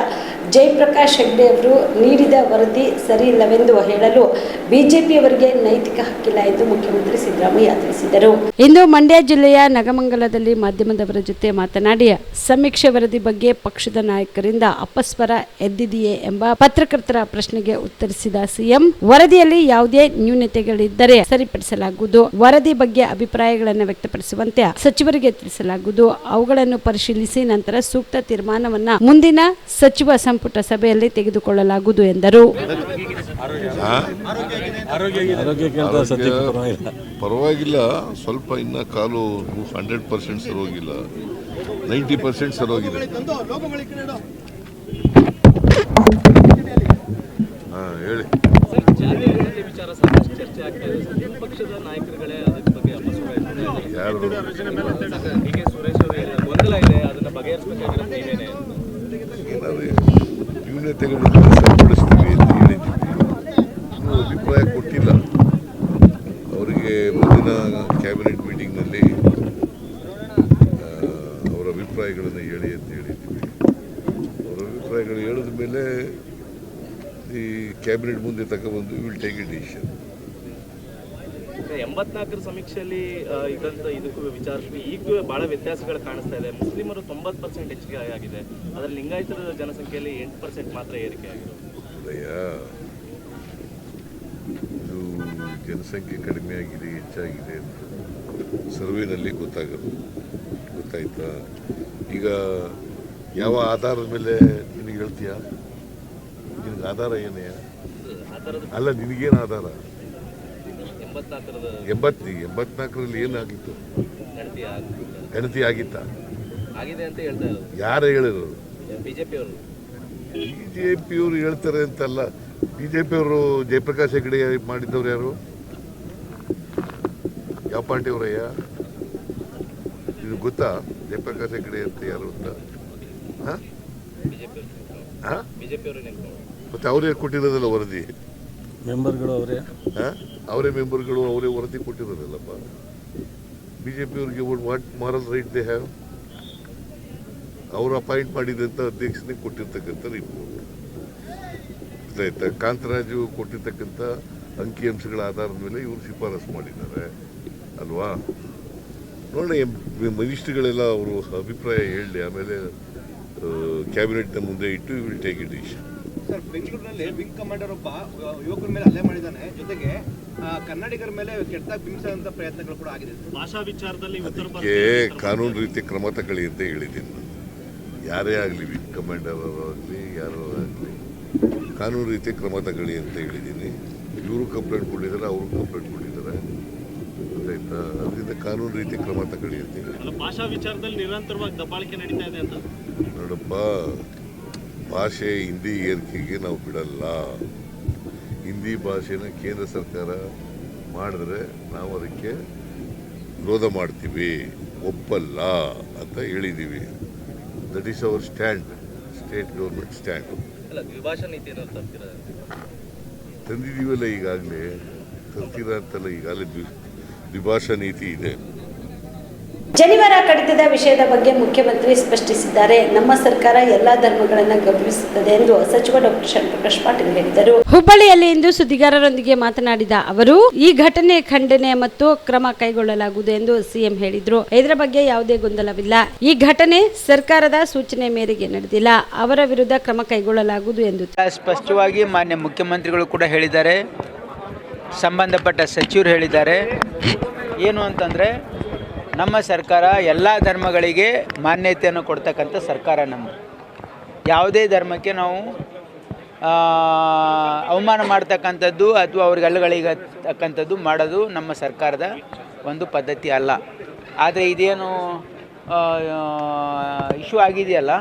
ಜಯಪ್ರಕಾಶ್ ಹೆಗ್ಡೆ ಅವರು ನೀಡಿದ ವರದಿ ಸರಿ ಇಲ್ಲವೆಂದು ಹೇಳಲು ಬಿಜೆಪಿಯವರಿಗೆ ನೈತಿಕ ಹಕ್ಕಿಲ್ಲ ಎಂದು ಮುಖ್ಯಮಂತ್ರಿ ಸಿದ್ದರಾಮಯ್ಯ ತಿಳಿಸಿದರು. ಇಂದು ಮಂಡ್ಯ ಜಿಲ್ಲೆಯ ನಗಮಂಗಲದಲ್ಲಿ ಮಾಧ್ಯಮದವರ ಜೊತೆ ಮಾತನಾಡಿ ಸಮೀಕ್ಷೆ ವರದಿ ಬಗ್ಗೆ ಪಕ್ಷದ ನಾಯಕರಿಂದ ಅಪಸ್ವರ ಎದ್ದಿದೆಯೇ ಎಂಬ ಪತ್ರಕರ್ತರ ಪ್ರಶ್ನೆಗೆ ಉತ್ತರಿಸಿದ ಸಿಎಂ, ವರದಿಯಲ್ಲಿ ಯಾವುದೇ ನ್ಯೂನತೆಗಳಿದ್ದರೆ ಸರಿಪಡಿಸಲಾಗುವುದು. ವರದಿ ಬಗ್ಗೆ ಅಭಿಪ್ರಾಯಗಳನ್ನು ವ್ಯಕ್ತಪಡಿಸುವಂತೆ ಸಚಿವರಿಗೆ ತಿಳಿಸಲಾಗುವುದು. ಅವುಗಳನ್ನು ಪರಿಶೀಲಿಸಿ ನಂತರ ಸೂಕ್ತ ತೀರ್ಮಾನವನ್ನ ಮುಂದಿನ ಸಚಿವ ಸಂಪುಟ ಸಭೆಯಲ್ಲಿ ತೆಗೆದುಕೊಳ್ಳಲಾಗುವುದು ಎಂದರು. ಪರವಾಗಿಲ್ಲ, ಸ್ವಲ್ಪ ಇನ್ನ ಕಾಲು 100% ಸರೋಗಿಲ್ಲ, 90% ಸರೋಗಿದೆ. ಹೇಳಿ. ಯಾರು ನ್ಯೂನತೆಗಳನ್ನು ಸರಿಪಡಿಸ್ತೀವಿ ಅಂತ ಹೇಳಿದ್ದೀವಿ. ಇನ್ನೂ ಅಭಿಪ್ರಾಯ ಕೊಟ್ಟಿಲ್ಲ. ಅವರಿಗೆ ಮುಂದಿನ ಕ್ಯಾಬಿನೆಟ್ ಮೀಟಿಂಗ್ನಲ್ಲಿ ಅವರ ಅಭಿಪ್ರಾಯಗಳನ್ನು ಹೇಳಿ ಅಂತ ಹೇಳಿದ್ದೀವಿ. ಅವರ ಅಭಿಪ್ರಾಯಗಳು ಹೇಳಿದ ಮೇಲೆ ಈ ಕ್ಯಾಬಿನೆಟ್ ಮುಂದೆ ತಗೊಬಂದು ವಿಲ್ ಟೇಕ್ ಎ ಡಿಸಿಷನ್. 84ರ ಸಮೀಕ್ಷೆಯಲ್ಲಿ ಇದಕ್ಕೂ ವಿಚಾರಿಸಿ ಈಗ ಬಹಳ ವ್ಯತ್ಯಾಸಗಳು ಕಾಣಿಸ್ತಾ ಇದೆ. ಮುಸ್ಲಿಮರು 90% ಹೆಚ್ಚಿಗೆ ಆಗಿದೆ, ಅದರಲ್ಲಿ ಲಿಂಗಾಯತರ ಜನಸಂಖ್ಯೆಯಲ್ಲಿ 8% ಮಾತ್ರ ಏರಿಕೆ ಆಗಿದೆ. ಇದು ಜನಸಂಖ್ಯೆ ಕಡಿಮೆ ಆಗಿದೆ ಹೆಚ್ಚಾಗಿದೆ ಅಂತ ಸರ್ವೆನಲ್ಲಿ ಗೊತ್ತಾಯ್ತಾ? ಈಗ ಯಾವ ಆಧಾರದ ಮೇಲೆ ನಿನಗೆ ಹೇಳ್ತೀಯಾ? ನಿನಗೆ ಆಧಾರ ಏನೇ? ಅಲ್ಲ, ನಿನಗೇನು ಆಧಾರ? 84ರಲ್ಲಿ ಏನಾಗಿತ್ತು? ಗಣತಿ ಆಗಿತ್ತ? ಆಗಿದೆ ಅಂತ ಹೇಳ್ತಾ ಇರೋದು ಯಾರು ಹೇಳಿದ್ರು? ಬಿಜೆಪಿಯವರು ಹೇಳ್ತಾರೆ ಅಂತಲ್ಲ. ಬಿಜೆಪಿಯವರು ಜಯಪ್ರಕಾಶ್ ಹೆಗಡೆ ಮಾಡಿದ್ದವ್ರು ಯಾರು? ಯಾವ ಪಾರ್ಟಿಯವರಯ್ಯ? ಇದು ಗೊತ್ತಾ ಜಯಪ್ರಕಾಶ್ ಹೆಗಡೆ ಅಂತ ಯಾರು ಅಂತ? ಮತ್ತೆ ಅವರೇ ಕೊಟ್ಟಿರೋದಲ್ಲ ವರದಿ. ಮೆಂಬರ್ಗಳು ಅವರೇ ಮೆಂಬರ್ಗಳು, ಅವರೇ ವರದಿ ಕೊಟ್ಟಿರೋದಲ್ಲಪ್ಪ. ಬಿಜೆಪಿಯವ್ರಿಗೆ what moral right they have? ಅವರು ಅಪಾಯಿಂಟ್ ಮಾಡಿದಂಥ ಅಧ್ಯಕ್ಷನಿಗೆ ಕೊಟ್ಟಿರ್ತಕ್ಕಂಥ ರಿಪೋರ್ಟ್ ಆಯ್ತಾ? ಕಾಂತರಾಜು ಕೊಟ್ಟಿರ್ತಕ್ಕಂಥ ಅಂಕಿಅಂಶಗಳ ಆಧಾರದ ಮೇಲೆ ಇವರು ಶಿಫಾರಸು ಮಾಡಿದ್ದಾರೆ ಅಲ್ವಾ? ನೋಡಿ, ಮಿನಿಸ್ಟ್ರಿಗಳೆಲ್ಲ ಅವರು ಅಭಿಪ್ರಾಯ ಹೇಳಿ ಆಮೇಲೆ ಕ್ಯಾಬಿನೆಟ್ನ ಮುಂದೆ ಇಟ್ಟು will take A decision. Sir, ಬೆಂಗಳೂರಿನಲ್ಲಿ ವಿಂಗ್ ಕಮಾಂಡರ್ ಒಬ್ಬ ಯುವಕರ ಮೇಲೆ ಹಲ್ಲೆ ಮಾಡಿದ್ದಾನೆ, ಜೊತೆಗೆ ಕನ್ನಡಿಗರ ಮೇಲೆ ಕೆಟ್ಟದಾಗಿ ಬಿಂಬಿಸುವಂತ ಪ್ರಯತ್ನಗಳು ಕೂಡ ಆಗಿದೆ. ಭಾಷಾ ವಿಚಾರದಲ್ಲಿ ಅದಕ್ಕೆ ಕಾನೂನು ರೀತಿ ಕ್ರಮ ತಗೊಳ್ಳಿ ಅಂತ ಹೇಳಿದ್ದೀನಿ ನಾನು. ಯಾರೇ ಆಗಲಿ, ವಿಂಗ್ ಕಮಾಂಡರ್ ಆಗಲಿ ಯಾರೋ ಆಗಲಿ ಕಾನೂನು ರೀತಿ ಕ್ರಮ ತಗೊಳ್ಳಿ ಅಂತ ಹೇಳಿದ್ದೀನಿ. ಇವರು ಕಂಪ್ಲೇಂಟ್ ಕೊಟ್ಟಿದ್ದಾರೆ, ಅವರು ಕಂಪ್ಲೇಂಟ್ ಕೊಟ್ಟಿದ್ದಾರೆ, ಗೊತ್ತಾಯ್ತಾ? ಅದರಿಂದ ಕಾನೂನು ರೀತಿ ಕ್ರಮ ತಗೊಳ್ಳಿ ಅಂತ ಹೇಳಿ. ಭಾಷಾ ವಿಚಾರದಲ್ಲಿ ನಿರಂತರವಾಗಿ ದಬ್ಬಾಳಿಕೆ ನಡೀತಾ ಇದೆ ಅಂತ. ನೋಡಪ್ಪ, ಭಾಷೆ ಹಿಂದಿ ಏರಿಕೆಗೆ ನಾವು ಬಿಡಲ್ಲ. ಹಿಂದಿ ಭಾಷೆನ ಕೇಂದ್ರ ಸರ್ಕಾರ ಮಾಡಿದ್ರೆ ನಾವು ಅದಕ್ಕೆ ವಿರೋಧ ಮಾಡ್ತೀವಿ, ಒಪ್ಪಲ್ಲ ಅಂತ ಹೇಳಿದ್ದೀವಿ. That is our stand, state government stand. ದ್ವಿಭಾಷಾ ನೀತಿ ತಂದಿದ್ದೀವಲ್ಲ ಈಗಾಗಲೇ, ತರ್ತೀರ ಅಂತಲ್ಲ, ಈಗಾಗಲೇ ದ್ವಿಭಾಷಾ ನೀತಿ ಇದೆ. ಜನಿವಾರ ಕಡಿತದ ವಿಷಯದ ಬಗ್ಗೆ ಮುಖ್ಯಮಂತ್ರಿ ಸ್ಪಷ್ಟಿಸಿದ್ದಾರೆ. ನಮ್ಮ ಸರ್ಕಾರ ಎಲ್ಲಾ ಧರ್ಮಗಳನ್ನು ಗೌರವಿಸುತ್ತದೆ ಎಂದು ಸಚಿವ ಡಾಕ್ಟರ್ ಶರಣಪ್ರಕಾಶ್ ಪಾಟೀಲ್ ಹೇಳಿದರು. ಹುಬ್ಬಳ್ಳಿಯಲ್ಲಿ ಇಂದು ಸುದ್ದಿಗಾರರೊಂದಿಗೆ ಮಾತನಾಡಿದ ಅವರು, ಈ ಘಟನೆ ಖಂಡನೆ ಮತ್ತು ಕ್ರಮ ಕೈಗೊಳ್ಳಲಾಗುವುದು ಎಂದು ಸಿಎಂ ಹೇಳಿದರು. ಇದರ ಬಗ್ಗೆ ಯಾವುದೇ ಗೊಂದಲವಿಲ್ಲ. ಈ ಘಟನೆ ಸರ್ಕಾರದ ಸೂಚನೆ ಮೇರೆಗೆ ನಡೆದಿಲ್ಲ. ಅವರ ವಿರುದ್ಧ ಕ್ರಮ ಕೈಗೊಳ್ಳಲಾಗುವುದು ಎಂದು ಸ್ಪಷ್ಟವಾಗಿ ಮಾನ್ಯ ಮುಖ್ಯಮಂತ್ರಿಗಳು ಕೂಡ ಹೇಳಿದ್ದಾರೆ, ಸಂಬಂಧಪಟ್ಟ ಸಚಿವರು ಹೇಳಿದ್ದಾರೆ. ಏನು ಅಂತಂದರೆ, ನಮ್ಮ ಸರ್ಕಾರ ಎಲ್ಲ ಧರ್ಮಗಳಿಗೆ ಮಾನ್ಯತೆಯನ್ನು ಕೊಡ್ತಕ್ಕಂಥ ಸರ್ಕಾರ ನಮ್ಮದು. ಯಾವುದೇ ಧರ್ಮಕ್ಕೆ ನಾವು ಅವಮಾನ ಮಾಡ್ತಕ್ಕಂಥದ್ದು ಅಥವಾ ಅವ್ರಿಗೆ ಅಲ್ಲಗಳಿಗತಕ್ಕಂಥದ್ದು ಮಾಡೋದು ನಮ್ಮ ಸರ್ಕಾರದ ಒಂದು ಪದ್ಧತಿ ಅಲ್ಲ. ಆದರೆ ಇದೇನು ಇಶ್ಯೂ ಆಗಿದೆಯಲ್ಲ,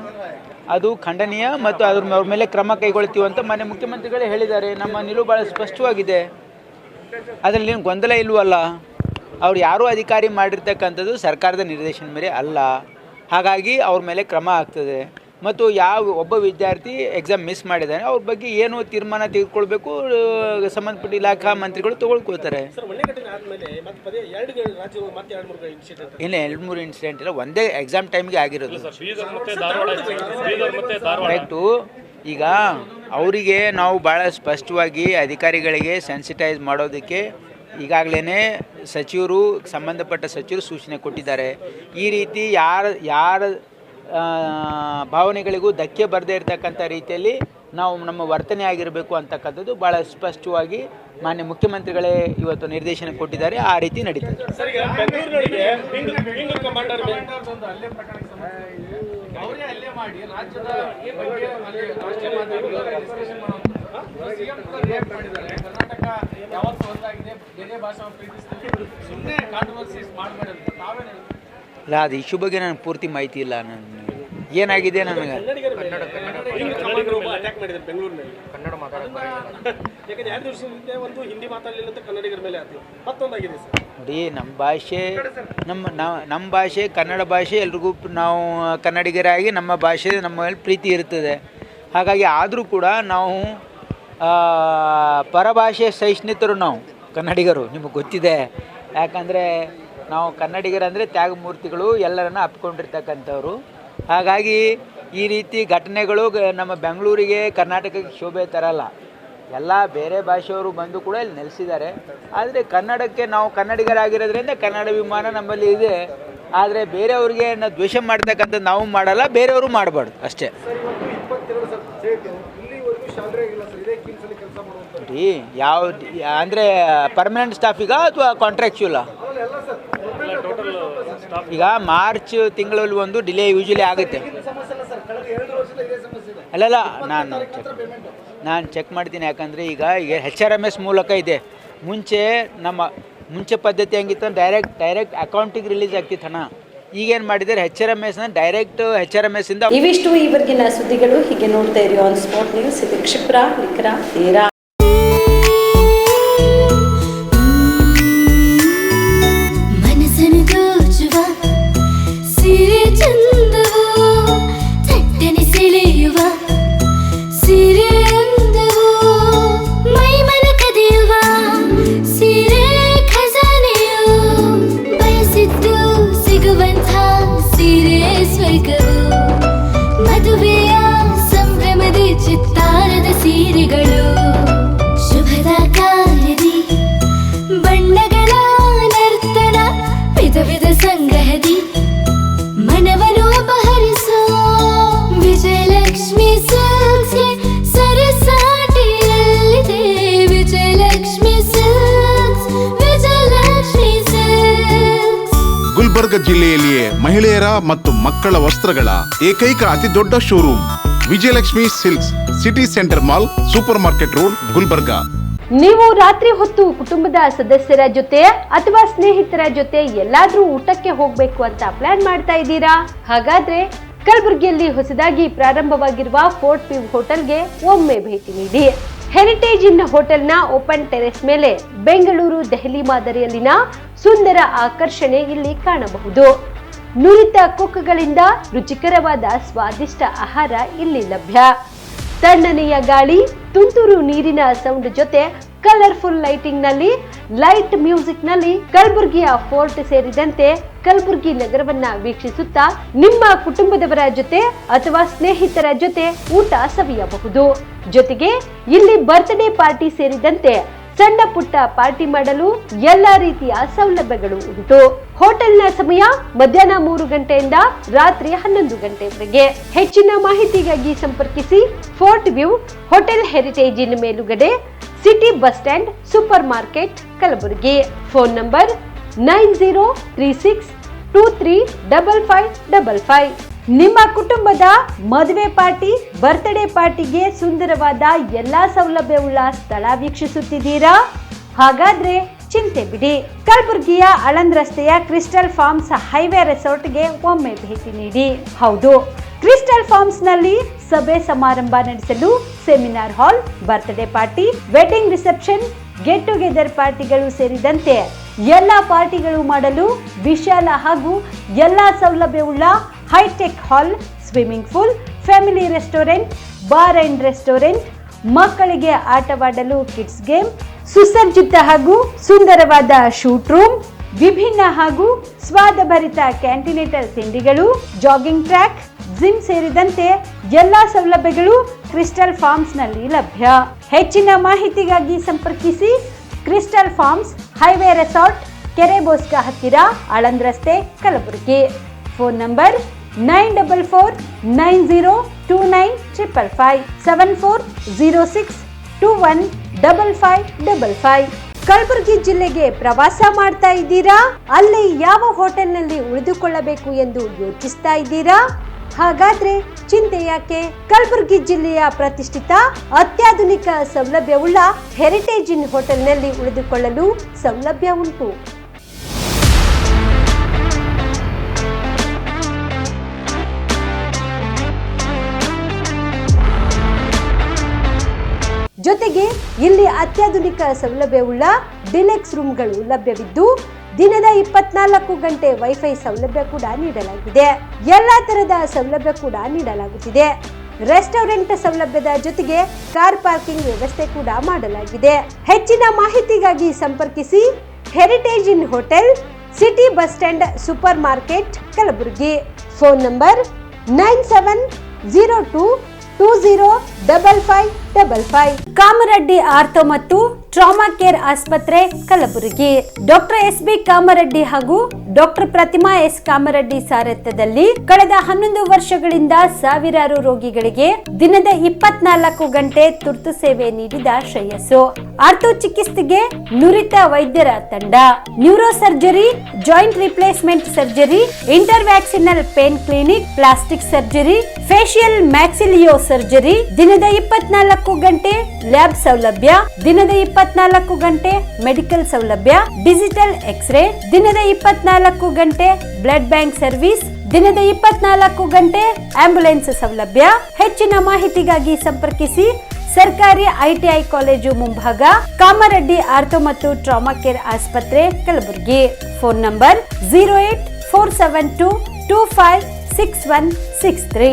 ಅದು ಖಂಡನೀಯ ಮತ್ತು ಅವ್ರ ಮೇಲೆ ಕ್ರಮ ಕೈಗೊಳ್ತೀವಿ ಅಂತ ಮಾನ್ಯ ಮುಖ್ಯಮಂತ್ರಿಗಳೇ ಹೇಳಿದ್ದಾರೆ. ನಮ್ಮ ನಿಲುವು ಭಾಳ ಸ್ಪಷ್ಟವಾಗಿದೆ, ಅದರಲ್ಲಿ ಏನು ಗೊಂದಲ ಇಲ್ವಲ್ಲ. ಅವ್ರು ಯಾರೂ ಅಧಿಕಾರಿ ಮಾಡಿರ್ತಕ್ಕಂಥದ್ದು ಸರ್ಕಾರದ ನಿರ್ದೇಶನ ಮೇರೆ ಅಲ್ಲ. ಹಾಗಾಗಿ ಅವ್ರ ಮೇಲೆ ಕ್ರಮ ಆಗ್ತದೆ. ಮತ್ತು ಯಾವ ಒಬ್ಬ ವಿದ್ಯಾರ್ಥಿ ಎಕ್ಸಾಮ್ ಮಿಸ್ ಮಾಡಿದ್ದಾನೆ, ಅವ್ರ ಬಗ್ಗೆ ಏನು ತೀರ್ಮಾನ ತೆಗೆದುಕೊಳ್ಬೇಕು ಸಂಬಂಧಪಟ್ಟ ಇಲಾಖಾ ಮಂತ್ರಿಗಳು ತೊಗೊಳ್ಕೋತಾರೆ. ಇಲ್ಲ, 2-3 ಇನ್ಸಿಡೆಂಟ್ ಇಲ್ಲ, ಒಂದೇ ಎಕ್ಸಾಮ್ ಟೈಮ್ಗೆ ಆಗಿರೋದು. ಕರೆಕ್ಟು. ಈಗ ಅವರಿಗೆ ನಾವು ಭಾಳ ಸ್ಪಷ್ಟವಾಗಿ ಅಧಿಕಾರಿಗಳಿಗೆ ಸೆನ್ಸಿಟೈಸ್ ಮಾಡೋದಕ್ಕೆ ಈಗಾಗಲೇ ಸಚಿವರು, ಸಂಬಂಧಪಟ್ಟ ಸಚಿವರು ಸೂಚನೆ ಕೊಟ್ಟಿದ್ದಾರೆ. ಈ ರೀತಿ ಯಾರ ಭಾವನೆಗಳಿಗೂ ಧಕ್ಕೆ ಬರದೇ ಇರತಕ್ಕಂಥ ರೀತಿಯಲ್ಲಿ ನಾವು ನಮ್ಮ ವರ್ತನೆ ಆಗಿರಬೇಕು ಅಂತಕ್ಕಂಥದ್ದು ಭಾಳ ಸ್ಪಷ್ಟವಾಗಿ ಮಾನ್ಯ ಮುಖ್ಯಮಂತ್ರಿಗಳೇ ಇವತ್ತು ನಿರ್ದೇಶನ ಕೊಟ್ಟಿದ್ದಾರೆ. ಆ ರೀತಿ ನಡೀತದೆ. ಇಲ್ಲ, ಅದು ಇಶ್ಯೂ ಬಗ್ಗೆ ನನಗೆ ಪೂರ್ತಿ ಮಾಹಿತಿ ಇಲ್ಲ. ನಾನು ಏನಾಗಿದೆ ನನಗೆ ನೋಡಿ, ನಮ್ಮ ಭಾಷೆ ಕನ್ನಡ ಭಾಷೆ, ಎಲ್ರಿಗೂ ನಾವು ಕನ್ನಡಿಗರಾಗಿ ನಮ್ಮ ಭಾಷೆ ನಮ್ಮ ಮೇಲೆ ಪ್ರೀತಿ ಇರ್ತದೆ. ಹಾಗಾಗಿ ಆದರೂ ಕೂಡ ನಾವು ಪರಭಾಷೆ ಸಹಿಷ್ಣುತರು, ನಾವು ಕನ್ನಡಿಗರು, ನಿಮಗೆ ಗೊತ್ತಿದೆ. ಯಾಕಂದರೆ ನಾವು ಕನ್ನಡಿಗರಂದರೆ ತ್ಯಾಗಮೂರ್ತಿಗಳು, ಎಲ್ಲರನ್ನ ಅಪ್ಕೊಂಡಿರ್ತಕ್ಕಂಥವ್ರು. ಹಾಗಾಗಿ ಈ ರೀತಿ ಘಟನೆಗಳು ನಮ್ಮ ಬೆಂಗಳೂರಿಗೆ, ಕರ್ನಾಟಕಕ್ಕೆ ಶೋಭೆ ತರಲ್ಲ. ಎಲ್ಲ ಬೇರೆ ಭಾಷೆಯವರು ಬಂದು ಕೂಡ ಇಲ್ಲಿ ನೆಲೆಸಿದ್ದಾರೆ. ಆದರೆ ಕನ್ನಡಕ್ಕೆ ನಾವು ಕನ್ನಡಿಗರಾಗಿರೋದ್ರಿಂದ ಕನ್ನಡ ವಿಮಾನ ನಮ್ಮಲ್ಲಿ ಇದೆ. ಆದರೆ ಬೇರೆಯವ್ರಿಗೆ ದ್ವೇಷ ಮಾಡ್ತಕ್ಕಂಥದ್ದು ನಾವು ಮಾಡಲ್ಲ, ಬೇರೆಯವರು ಮಾಡಬಾರ್ದು ಅಷ್ಟೇ. ಯಾವ ಅಂದರೆ ಪರ್ಮನೆಂಟ್ ಸ್ಟಾಫಿಗ ಅಥವಾ ಕಾಂಟ್ರಾಕ್ಚುಲಾ? ಈಗ ಮಾರ್ಚ್ ತಿಂಗಳಲ್ಲಿ ಒಂದು ಡಿಲೇ ಯೂಶಲಿ ಆಗುತ್ತೆ. ಅಲ್ಲಲ್ಲ, ನಾನು ಚೆಕ್ ಮಾಡ್ತೀನಿ. ಯಾಕಂದರೆ ಈಗ HRMS ಮೂಲಕ ಇದೆ. ಮುಂಚೆ ಪದ್ಧತಿ ಹೆಂಗಿತ್ತು, ಡೈರೆಕ್ಟ್ ಅಕೌಂಟಿಗೆ ರಿಲೀಸ್ ಆಗ್ತಿತ್ತು ಹಣ. ಈಗೇನು ಮಾಡಿದ್ದಾರೆ, HRMSನ ಡೈರೆಕ್ಟ್ HRMS ಇಂದ. ಇವಿಷ್ಟು ಈವರೆಗಿನ ಸುದ್ದಿಗಳು. ಹೀಗೆ ನೋಡ್ತಾ ಇರಿ ಆನ್ ಸ್ಪಾಟ್ ನ್ಯೂಸ್. ಇದು ಕ್ಷಿಪ್ರ, ನಿಖರ, ನೇರ. ಮದುವೆಯ ಸಂಭ್ರಮದ ಚಿತ್ತಾರದ ಸೀರೆಗಳು, ಶುಭದ ಕಾರ್ಯದಿ ಬಣ್ಣಗಳ ನರ್ತನ, ವಿಧ ವಿಧ ಸಂಗ್ರಹದಿ ಮನವನ್ನು ಅಪಹರಿಸೋ ವಿಜಯಲಕ್ಷ್ಮಿ ಸಿಲ್ಕ್ಸ್ಗೆ ಸರಸಾಟಿಯಲ್ಲಿದೆ. Vijayalakshmi silks, Vijayalakshmi silks. ಗುಲ್ಬರ್ಗ ಜಿಲ್ಲೆಯಲ್ಲಿಯೇ ಮಹಿಳೆಯರ ಮತ್ತು ಮಕ್ಕಳ ವಸ್ತ್ರಗಳ ಏಕೈಕ ಅತಿ ದೊಡ್ಡ showroom Vijayalakshmi silks, city centre mall, supermarket road, Gulbarga. ನೀವು ರಾತ್ರಿ ಹೊತ್ತು ಕುಟುಂಬದ ಸದಸ್ಯರ ಜೊತೆ ಅಥವಾ ಸ್ನೇಹಿತರ ಜೊತೆ ಎಲ್ಲಾದ್ರೂ ಊಟಕ್ಕೆ ಹೋಗ್ಬೇಕು ಅಂತ ಪ್ಲಾನ್ ಮಾಡ್ತಾ ಇದ್ದೀರಾ? ಹಾಗಾದ್ರೆ ಕಲಬುರಗಿಯಲ್ಲಿ ಹೊಸದಾಗಿ ಪ್ರಾರಂಭವಾಗಿರುವ ಫೋರ್ಟ್ ವ್ಯೂ ಹೋಟೆಲ್ಗೆ ಒಮ್ಮೆ ಭೇಟಿ ನೀಡಿ. ಹೆರಿಟೇಜ್ ಇನ್ ಹೋಟೆಲ್ನ ಓಪನ್ ಟೆರೆಸ್ ಮೇಲೆ ಬೆಂಗಳೂರು, ದೆಹಲಿ ಮಾದರಿಯಲ್ಲಿನ ಸುಂದರ ಆಕರ್ಷಣೆ ಇಲ್ಲಿ ಕಾಣಬಹುದು. ನುರಿತ ಕುಕ್ಗಳಿಂದ ರುಚಿಕರವಾದ ಸ್ವಾದಿಷ್ಟ ಆಹಾರ ಇಲ್ಲಿ ಲಭ್ಯ. ತಣ್ಣನೆಯ ಗಾಳಿ, ತುಂತುರು ನೀರಿನ ಸೌಂಡ್ ಜೊತೆ ಕಲರ್ಫುಲ್ ಲೈಟಿಂಗ್ ನಲ್ಲಿ, ಲೈಟ್ ಮ್ಯೂಸಿಕ್ ನಲ್ಲಿ ಕಲಬುರಗಿಯ ಫೋರ್ಟ್ ಸೇರಿದಂತೆ ಕಲಬುರಗಿ ನಗರವನ್ನ ವೀಕ್ಷಿಸುತ್ತಾ ನಿಮ್ಮ ಕುಟುಂಬದವರ ಜೊತೆ ಅಥವಾ ಸ್ನೇಹಿತರ ಜೊತೆ ಊಟ ಸವಿಯಬಹುದು. ಜೊತೆಗೆ ಇಲ್ಲಿ ಬರ್ತ್ಡೇ ಪಾರ್ಟಿ ಸೇರಿದಂತೆ ಸಣ್ಣ ಪುಟ್ಟ ಪಾರ್ಟಿ ಮಾಡಲು ಎಲ್ಲಾ ರೀತಿಯ ಸೌಲಭ್ಯಗಳು ಉಂಟು. ಹೋಟೆಲ್ನ ಸಮಯ ಮಧ್ಯಾಹ್ನ 3 ಗಂಟೆಯಿಂದ ರಾತ್ರಿ 11 ಗಂಟೆವರೆಗೆ. ಹೆಚ್ಚಿನ ಮಾಹಿತಿಗಾಗಿ ಸಂಪರ್ಕಿಸಿ ಫೋರ್ಟ್ ವ್ಯೂ ಹೋಟೆಲ್, ಹೆರಿಟೇಜ್ ಇನ್ ಮೇಲುಗಡೆ, city bus stand, supermarket, Kalaburagi. Phone number 9036235555. ನಿಮ್ಮ ಕುಟುಂಬದ ಮದುವೆ ಪಾರ್ಟಿ, ಬರ್ತ್ಡೇ ಪಾರ್ಟಿಗೆ ಸುಂದರವಾದ ಎಲ್ಲಾ ಸೌಲಭ್ಯವುಳ್ಳ ಸ್ಥಳ ವೀಕ್ಷಿಸುತ್ತಿದ್ದೀರಾ? ಹಾಗಾದ್ರೆ ಚಿಂತೆ ಬಿಡಿ. ಕಲಬುರಗಿಯ ಆಳಂದ್ ರಸ್ತೆಯ ಕ್ರಿಸ್ಟಲ್ ಫಾರ್ಮ್ಸ್ ಹೈವೇ ರೆಸಾರ್ಟ್ಗೆ ಒಮ್ಮೆ ಭೇಟಿ ನೀಡಿ. ಹೌದು, ಕ್ರಿಸ್ಟಲ್ ಫಾರ್ಮ್ಸ್ ನಲ್ಲಿ ಸಭೆ ಸಮಾರಂಭ ನಡೆಸಲು seminar hall, birthday party, wedding reception, get together ಪಾರ್ಟಿಗಳು ಸೇರಿದಂತೆ ಎಲ್ಲ ಪಾರ್ಟಿಗಳು ಮಾಡಲು ವಿಶಾಲ ಹಾಗೂ ಎಲ್ಲಾ ಸೌಲಭ್ಯವುಳ್ಳ hitech hall, swimming pool, family restaurant, bar and restaurant, ಮಕ್ಕಳಿಗೆ ಆಟವಾಡಲು ಕಿಡ್ಸ್ ಗೇಮ್, ಸುಸಜ್ಜಿತ ಹಾಗೂ ಸುಂದರವಾದ ಶೂಟ್ ರೂಮ್, ವಿಭಿನ್ನ ಹಾಗೂ ಸ್ವಾದಭರಿತ ಕ್ಯಾಂಟಿನೇಟರ್ ತಿಂಡಿಗಳು, ಜಾಗಿಂಗ್ ಟ್ರ್ಯಾಕ್, ಜಿಮ್ ಸೇರಿದಂತೆ ಎಲ್ಲಾ ಸೌಲಭ್ಯಗಳು ಕ್ರಿಸ್ಟಲ್ ಫಾರ್ಮ್ಸ್ ನಲ್ಲಿ ಲಭ್ಯ. ಹೆಚ್ಚಿನ ಮಾಹಿತಿಗಾಗಿ ಸಂಪರ್ಕಿಸಿ ಕ್ರಿಸ್ಟಲ್ ಫಾರ್ಮ್ಸ್ ಹೈವೇ ರೆಸಾರ್ಟ್, ಕೆರೆ ಬೋಸ್ಕ ಹತ್ತಿರ, ಆಳಂದ್ ರಸ್ತೆ, ಕಲಬುರಗಿ. Phone number 9490295555 7406215555. ಕಲಬುರಗಿ ಜಿಲ್ಲೆಗೆ ಪ್ರವಾಸ ಮಾಡ್ತಾ ಇದ್ದೀರಾ? ಅಲ್ಲಿ ಯಾವ ಹೋಟೆಲ್ನಲ್ಲಿ ಉಳಿದುಕೊಳ್ಳಬೇಕು ಎಂದು ಯೋಚಿಸ್ತಾ ಇದ್ದೀರಾ? ಹಾಗಾದ್ರೆ ಚಿಂತೆ ಯಾಕೆ? ಕಲಬುರಗಿ ಜಿಲ್ಲೆಯ ಪ್ರತಿಷ್ಠಿತ ಅತ್ಯಾಧುನಿಕ ಸೌಲಭ್ಯವುಳ್ಳ ಹೆರಿಟೇಜ್ ಇನ್ ಹೋಟೆಲ್ನಲ್ಲಿ ಉಳಿದುಕೊಳ್ಳಲು ಸೌಲಭ್ಯ ಉಂಟು. ಜೊತೆಗೆ ಇಲ್ಲಿ ಅತ್ಯಾಧುನಿಕ ಸೌಲಭ್ಯವುಳ್ಳ ಡಿಲೆಕ್ಸ್ ರೂಮ್ಗಳು ಲಭ್ಯವಿದ್ದು ದಿನದ 24 ಗಂಟೆ ವೈಫೈ ಸೌಲಭ್ಯ ಕೂಡ ನೀಡಲಾಗಿದೆ. ಎಲ್ಲಾ ತರಹದ ಸೌಲಭ್ಯ ಕೂಡ ನೀಡಲಾಗುತ್ತಿದೆ. ರೆಸ್ಟೋರೆಂಟ್ ಸೌಲಭ್ಯದ ಜೊತೆಗೆ ಕಾರ್ ಪಾರ್ಕಿಂಗ್ ವ್ಯವಸ್ಥೆ ಕೂಡ ಮಾಡಲಾಗಿದೆ. ಹೆಚ್ಚಿನ ಮಾಹಿತಿಗಾಗಿ ಸಂಪರ್ಕಿಸಿ heritage inn hotel, city bus stand, supermarket, Kalaburagi. Phone number 9702205555. Kamareddy ortho ಮತ್ತು ಟ್ರಾಮಾ ಕೇರ್ ಆಸ್ಪತ್ರೆ, ಕಲಬುರಗಿ. Doctor S B. ಕಾಮರೆಡ್ಡಿ ಹಾಗೂ ಡಾಕ್ಟರ್ ಪ್ರತಿಮಾ ಎಸ್. ಕಾಮರೆಡ್ಡಿ ಸಾರಥ್ಯದಲ್ಲಿ ಕಳೆದ 11 ವರ್ಷಗಳಿಂದ ಸಾವಿರಾರು ರೋಗಿಗಳಿಗೆ ದಿನದ 24 ಗಂಟೆ ತುರ್ತು ಸೇವೆ ನೀಡಿದ ಶ್ರೇಯಸ್ಸು. ಆರ್ಥೋ ಚಿಕಿತ್ಸೆಗೆ ನುರಿತ ವೈದ್ಯರ ತಂಡ, neuro surgery, joint replacement surgery, interventional pain clinic, plastic surgery, facial maxillo surgery, ದಿನದ 24 ಗಂಟೆ ಲ್ಯಾಬ್ ಸೌಲಭ್ಯ, ದಿನದ 24 ಗಂಟೆ ಮೆಡಿಕಲ್ ಸೌಲಭ್ಯ, ಡಿಜಿಟಲ್ ಎಕ್ಸ್ರೇ, ದಿನದ 24 ಗಂಟೆ ಬ್ಲಡ್ ಬ್ಯಾಂಕ್ ಸರ್ವಿಸ್, ದಿನದ 24 ಗಂಟೆ ಆಂಬ್ಯುಲೆನ್ಸ್ ಸೌಲಭ್ಯ. ಹೆಚ್ಚಿನ ಮಾಹಿತಿಗಾಗಿ ಸಂಪರ್ಕಿಸಿ ಸರ್ಕಾರಿ ITI ಕಾಲೇಜು ಮುಂಭಾಗ, ಕಾಮರೆಡ್ಡಿ ಆರ್ಥೋ ಮತ್ತು ಟ್ರಾಮಾ ಕೇರ್ ಆಸ್ಪತ್ರೆ, ಕಲಬುರಗಿ. Phone number 08472256163.